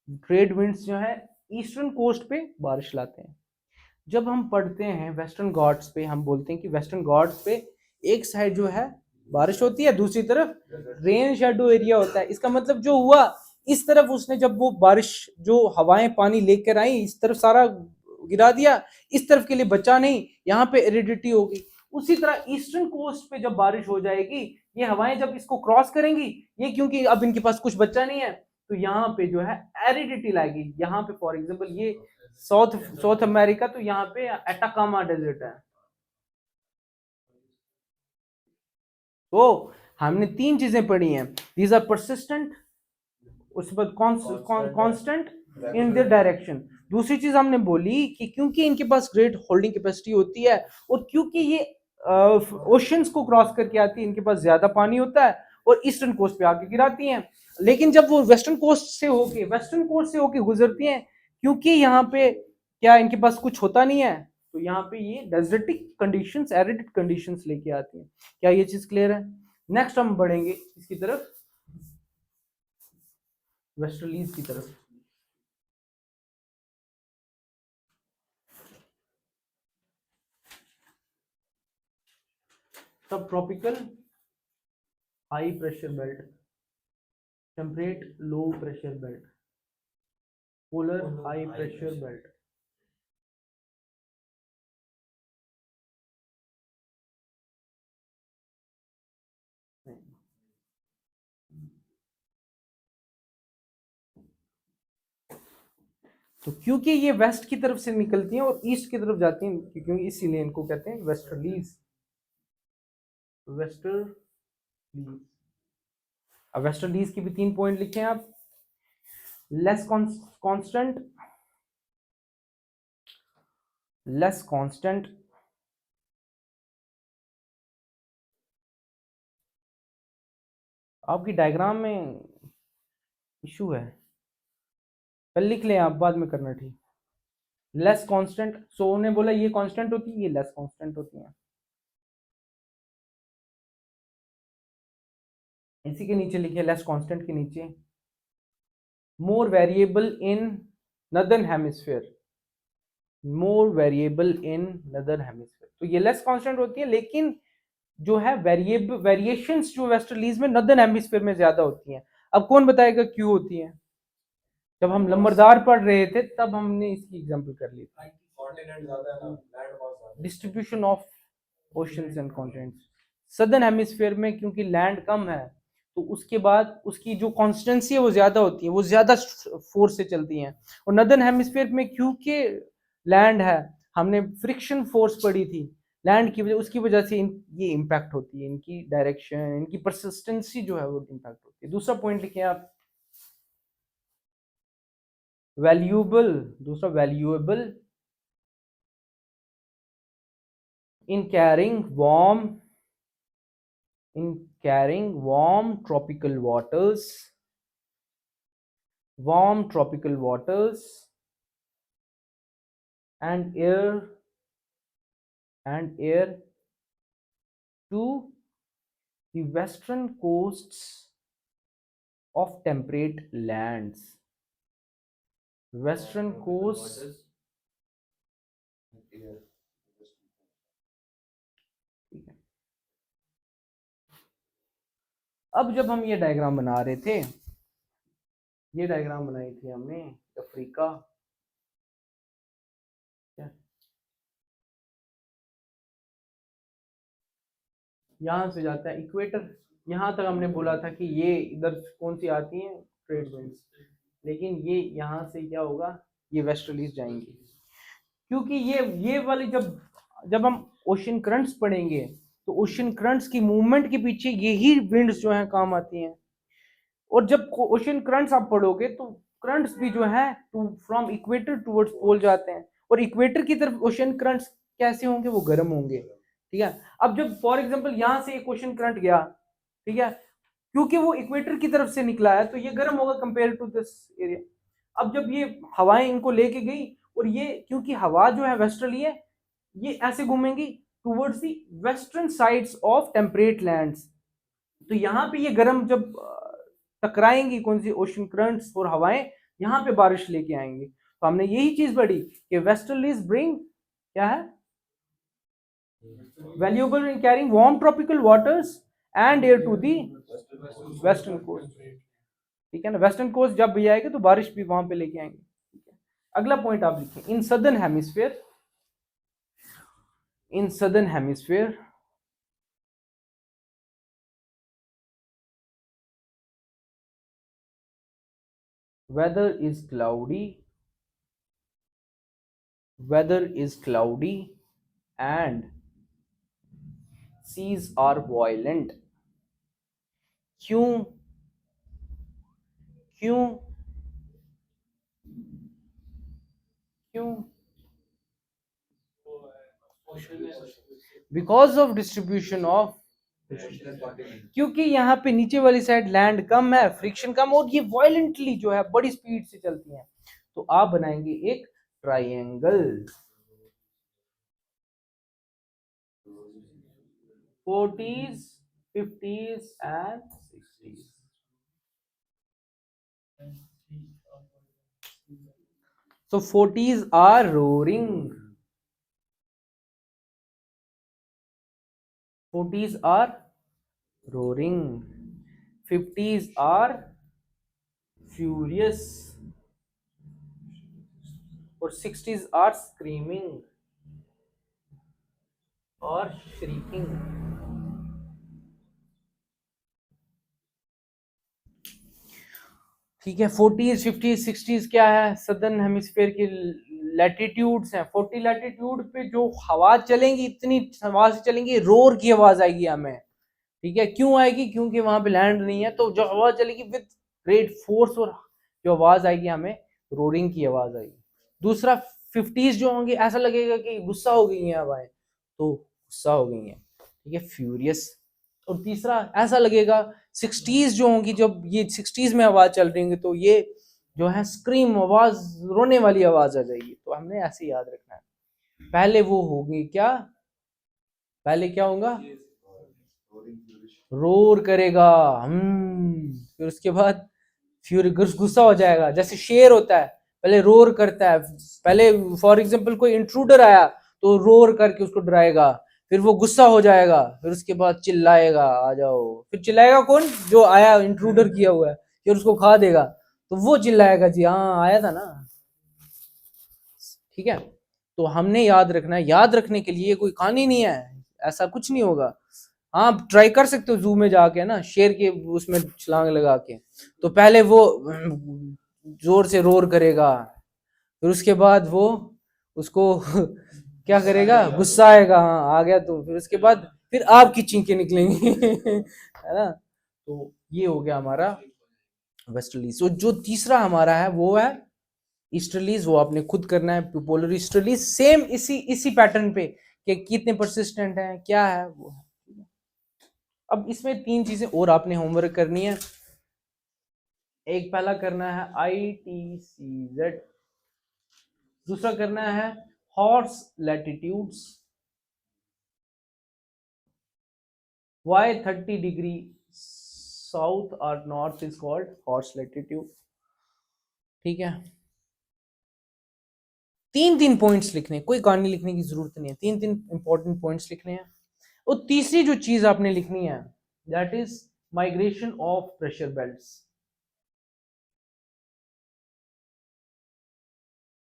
ट्रेड विंड्स जो है ईस्टर्न कोस्ट पे बारिश लाते हैं। जब हम पढ़ते हैं वेस्टर्न घाट्स पे, हम बोलते हैं कि वेस्टर्न घाट्स पे एक साइड जो है बारिश होती है, दूसरी तरफ रेन शेडो एरिया होता है। इसका मतलब जो हुआ, इस तरफ उसने जब वो बारिश जो हवाएं पानी लेकर आई इस तरफ सारा गिरा दिया, इस तरफ के लिए बचा नहीं, यहाँ पे एरिडिटी होगी। उसी तरह ईस्टर्न कोस्ट पे जब बारिश हो जाएगी, ये हवाएं जब इसको क्रॉस करेंगी, ये क्योंकि अब इनके पास कुछ बचा नहीं है, तो यहाँ पे जो है एरिडिटी लाएगी। यहाँ पे फॉर एग्जांपल ये साउथ अमेरिका, तो यहाँ पे एटाकामा डेजर्ट है। तो हमने तीन चीजें पढ़ी हैं, दीज आर परसिस्टेंट, उसके बाद कांस्टेंट इन द डायरेक्शन। दूसरी चीज हमने बोली कि क्योंकि इनके पास ग्रेट होल्डिंग कैपेसिटी होती है, और क्योंकि ये ओशंस को क्रॉस करके आती है, इनके पास ज्यादा पानी होता है और ईस्टर्न कोस्ट पे आके गिराती हैं। लेकिन जब वो वेस्टर्न कोस्ट से होके गुजरती हैं, क्योंकि यहाँ पे क्या इनके पास कुछ होता नहीं है, तो यहाँ पे ये डेजर्टिक कंडीशंस, एरिड कंडीशंस लेके आती हैं। क्या ये चीज क्लियर है? नेक्स्ट हम बढ़ेंगे इसकी तरफ, वेस्टर्लीज की तरफ। सब tropical high pressure belt, temperate low pressure belt, polar high pressure belt. तो क्योंकि ये वेस्ट की तरफ से निकलती हैं और ईस्ट की तरफ जाती हैं, क्योंकि इसीलिए इनको कहते हैं वेस्टर्लीज। वेस्टर्लीज, अब वेस्टर्लीज की भी 3 पॉइंट लिखे हैं आप। लेस कांस्टेंट, आपकी डायग्राम में इशू है, पहले लिख लें आप, बाद में करना ठीक। लेस कांस्टेंट, सो ने बोला ये कांस्टेंट होती है, ये लेस कांस्टेंट होती है। इसी के नीचे लिखिए, लेस कांस्टेंट के नीचे, more variable in northern hemisphere, more variable in northern hemisphere. तो ये लेस कांस्टेंट होती है, लेकिन जो है वेरिएशंस जो वेस्टर्लीज में नदर्न हेमिस्फीयर में ज्यादा होती हैं। अब कौन बताएगा क्यों होती है? जब हम लंबरदार पढ़ रहे थे तब हमने इसकी एग्जांपल कर ली थी, distribution of oceans and continents. Southern hemisphere में क्योंकि लैंड कम है, तो उसके बाद उसकी जो कॉन्स्टेंसी है वो ज्यादा होती है, वो ज्यादा फोर्स से चलती हैं। और नदर्न हेमिस्फीयर में क्योंकि लैंड है, हमने फ्रिक्शन फोर्स पढ़ी थी लैंड की वजह, उसकी वजह से ये इम्पैक्ट होती है, इनकी डायरेक्शन, इनकी परसिस्टेंसी जो है वो इम्पैक्ट होती है। दूसरा पॉइंट लिखें आप, वैल्यूएबल, दूसरा valuable in carrying warm tropical waters and air to the western coasts of temperate lands, western coasts। अब जब हम ये डायग्राम बना रहे थे, ये डायग्राम बनाई थी हमने अफ्रीका, यहाँ से जाता है इक्वेटर, यहाँ तक हमने बोला था कि ये इधर कौन सी आती हैं, ट्रेड विंड्स, लेकिन ये यहाँ से क्या होगा, ये वेस्टर्लीज जाएंगी, क्योंकि ये वाली जब हम ओशन करंट्स पढ़ेंगे तो ओशन करंट्स की मूवमेंट के पीछे यही विंड्स जो हैं काम आती हैं। और जब ओशन करंट्स आप पढ़ोगे तो करंट्स भी जो है फ्रॉम इक्वेटर टुवर्ड्स पोल जाते हैं, और इक्वेटर की तरफ ओशन करंट्स कैसे होंगे, वो गर्म होंगे, ठीक है। अब जब फॉर एग्जांपल यहाँ से एक ओशन करंट गया, ठीक है, क्योंकि वो इक्वेटर की तरफ से निकला है तो ये गर्म होगा कंपेयर टू दिस एरिया। अब जब ये हवाएं इनको लेके गई, और ये क्योंकि हवा जो है वेस्टर्ली है, ये ऐसे घूमेंगी towards the western sides of temperate lands, तो यहाँ पे ये गर्म जब टकराएंगी कौन सी, ओशन करंट्स और हवाएं, यहाँ पे बारिश लेके आएंगे। तो हमने यही चीज पढ़ी कि वेस्टर्लीज ब्रिंग क्या है, valuable in carrying warm tropical waters and air to the western coast. ठीक है ना, वेस्टर्न कोस्ट जब भी आएगा तो बारिश भी वहां पे लेके आएंगे। ठीक है, अगला पॉइंट आप लिखें, in southern hemisphere, in southern hemisphere weather is cloudy, weather is cloudy and seas are violent। क्यों, क्यों, क्यों? बिकॉज ऑफ डिस्ट्रीब्यूशन ऑफ, क्योंकि यहाँ पे नीचे वाली साइड लैंड कम है, फ्रिक्शन कम, और ये वायलेंटली जो है बड़ी स्पीड से चलती हैं। तो आप बनाएंगे एक triangle, 40s, 50s and 60s। So 40s are roaring, 40s are roaring, 50s are furious और 60s are screaming और shrieking। ठीक है, 40s, 50s, 60s क्या है, सदर्न हेमिस्फीयर की लैटिट्यूड्स हैं। 40 लैटिट्यूड पे जो हवा चलेंगी, इतनी हवा से चलेंगी, रोर की आवाज आएगी हमें। ठीक है, क्यों आएगी, क्योंकि वहां पे लैंड नहीं है, तो जो हवा चलेगी विद ग्रेट फोर्स, और जो आवाज आएगी हमें रोरिंग की आवाज आएगी। दूसरा 50s जो होंगे, ऐसा लगेगा कि गुस्सा हो गई हैं हवाएं, तो गुस्सा हो गई हैं। ठीक है, फ्यूरियस। और तीसरा ऐसा लगेगा 60s जो होंगी, जब ये 60s में आवाज चल रही होंगी, तो ये जो है स्क्रीम आवाज, रोने वाली आवाज आ जाएगी। तो हमने ऐसे याद रखना है। पहले वो होगी क्या, पहले क्या होगा, रोर करेगा फिर उसके बाद फ्यूरी, गुस्सा हो जाएगा। जैसे शेर होता है, पहले रोर करता है, पहले फॉर एग्जांपल कोई इंट्रूडर आया तो रोर करके उसको डराएगा, फिर वो गुस्सा हो जाएगा, फिर उसके बाद चिल्लाएगा आ जाओ, फिर चिल्लाएगा कौन, जो आया इंट्रूडर किया हुआ है, फिर उसको खा देगा, तो वो चिल्लाएगा जी हाँ आया था ना। ठीक है, तो हमने याद रखना है, याद रखने के लिए कोई कहानी नहीं है, ऐसा कुछ नहीं होगा। आप ट्राई कर सकते हो जू में जाके ना, शेर के उसमें छलांग लगा के, तो पहले वो जोर से रोर करेगा, फिर उसके बाद वो उसको क्या करेगा, गुस्सा आएगा, हाँ आ गया तो, फिर उसके बाद फिर आपकी चींकें निकलेंगी है ना। तो ये हो गया हमारा वेस्टर्लीज। तो जो तीसरा हमारा है वो है ईस्टर्लीज, वो आपने खुद करना है। पोलर ईस्टर्लीज सेम इसी पैटर्न पे कि कितने परसिस्टेंट है, क्या है वो। अब इसमें 3 चीजें और आपने होमवर्क करनी है। एक पहला करना है ITCZ, दूसरा करना है horse latitudes, why 30 degree south और north is called horse latitude. ठीक है, 3 पॉइंट्स लिखने, कोई कहानी लिखने की जरूरत नहीं है, 3 इंपॉर्टेंट पॉइंट्स लिखने हैं। और तीसरी जो चीज आपने लिखनी है that is migration of pressure belts.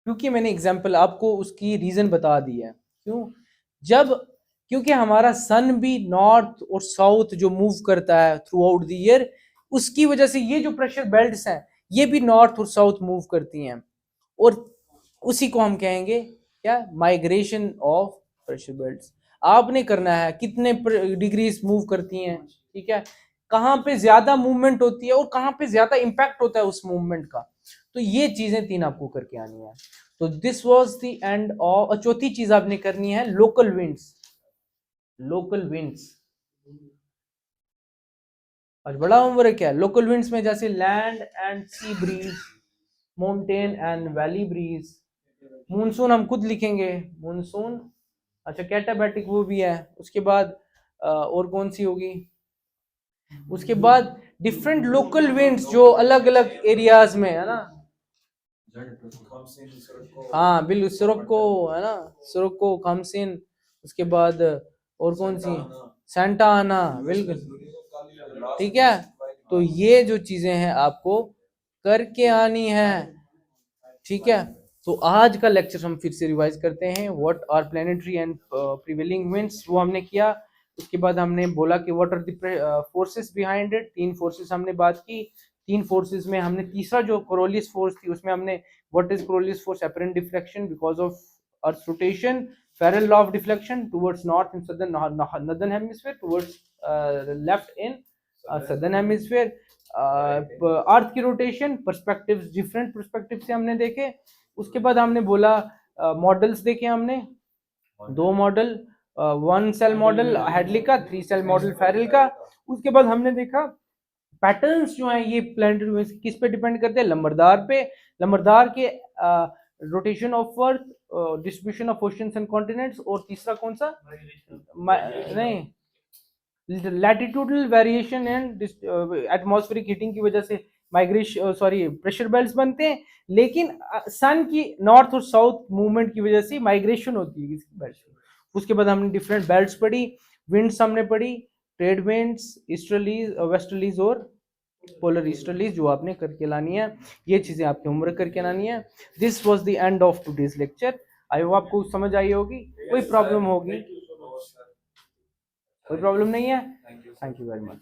क्योंकि मैंने एग्जाम्पल आपको उसकी रीजन बता दी है, क्यों, जब क्योंकि हमारा सन भी नॉर्थ और साउथ जो मूव करता है थ्रू आउट द ईयर, उसकी वजह से ये जो प्रेशर बेल्ट्स हैं ये भी नॉर्थ और साउथ मूव करती हैं, और उसी को हम कहेंगे क्या, माइग्रेशन ऑफ प्रेशर बेल्ट्स। आपने करना है कितने डिग्रीज मूव करती हैं, ठीक है, कहाँ पे ज्यादा मूवमेंट होती है और कहाँ पे ज्यादा इंपैक्ट होता है उस मूवमेंट का। तो ये चीजें 3 आपको करके आनी है। तो this was the end of. चौथी चीज आपने करनी है लोकल विंड्स, लोकल विंड्स। आज बड़ा होमवर्क है। लोकल विंड्स में जैसे land and sea breeze, mountain and valley breeze, monsoon हम खुद लिखेंगे, मूनसून। अच्छा कैटाबैटिक वो भी है। उसके बाद और कौन सी होगी, उसके बाद डिफरेंट लोकल विंड्स जो अलग अलग एरियाज में है ना, हाँ बिल्कुल, सुरक्को है ना, सुरक्को, खमसिन। उसके बाद और कौन सी, सेंटा आना, बिल्कुल ठीक है। तो ये जो चीजें हैं आपको करके आनी है, ठीक है। तो आज का लेक्चर हम फिर से रिवाइज करते हैं। What are planetary and prevailing winds, वो हमने किया। उसके बाद हमने बोला कि what are the forces behind it, 3 forces हमने बात की। 3 फोर्सेस में हमने तीसरा जो कोरोलियस फोर्स थी उसमें हमने what is Coriolis force, apparent deflection because of earth rotation, Ferrel law of deflection towards north in northern hemisphere, towards left in southern hemisphere, earth की रोटेशन, पर्सपेक्टिव्स, डिफरेंट पर्सपेक्टिव से हमने देखे। उसके बाद हमने बोला मॉडल्स देखे हमने, 2 मॉडल, 1 सेल मॉडल हेडली का, 3 सेल मॉडल फेरल का। उसके बाद हमने देखा पैटर्न्स जो हैं ये प्लैनेटरी किस पे डिपेंड करते हैं, लंबरदार पे, लंबरदार के rotation of earth, distribution of oceans and continents, और तीसरा कौन सा, नहीं, latitudinal variation and atmospheric heating की वजह से माइग्रेशन, सॉरी, प्रेशर बेल्ट्स बनते हैं। लेकिन सन की नॉर्थ और साउथ मूवमेंट की वजह से माइग्रेशन होती है किसी बेल्ट में। उसके बाद हमने डिफरेंट बेल्ट्स पढ़ी, विंड्स हमने पढ़ी, ट्रेड विंड्स, ईस्टर्लीज, वेस्टर्लीज और पोलर ईस्टर्लीज, जो आपने करके लानी है। ये चीजें आपके होमवर्क करके लानी है। This was the end of today's lecture. I hope आपको समझ आई होगी। कोई प्रॉब्लम होगी, कोई प्रॉब्लम नहीं है? Thank you very much.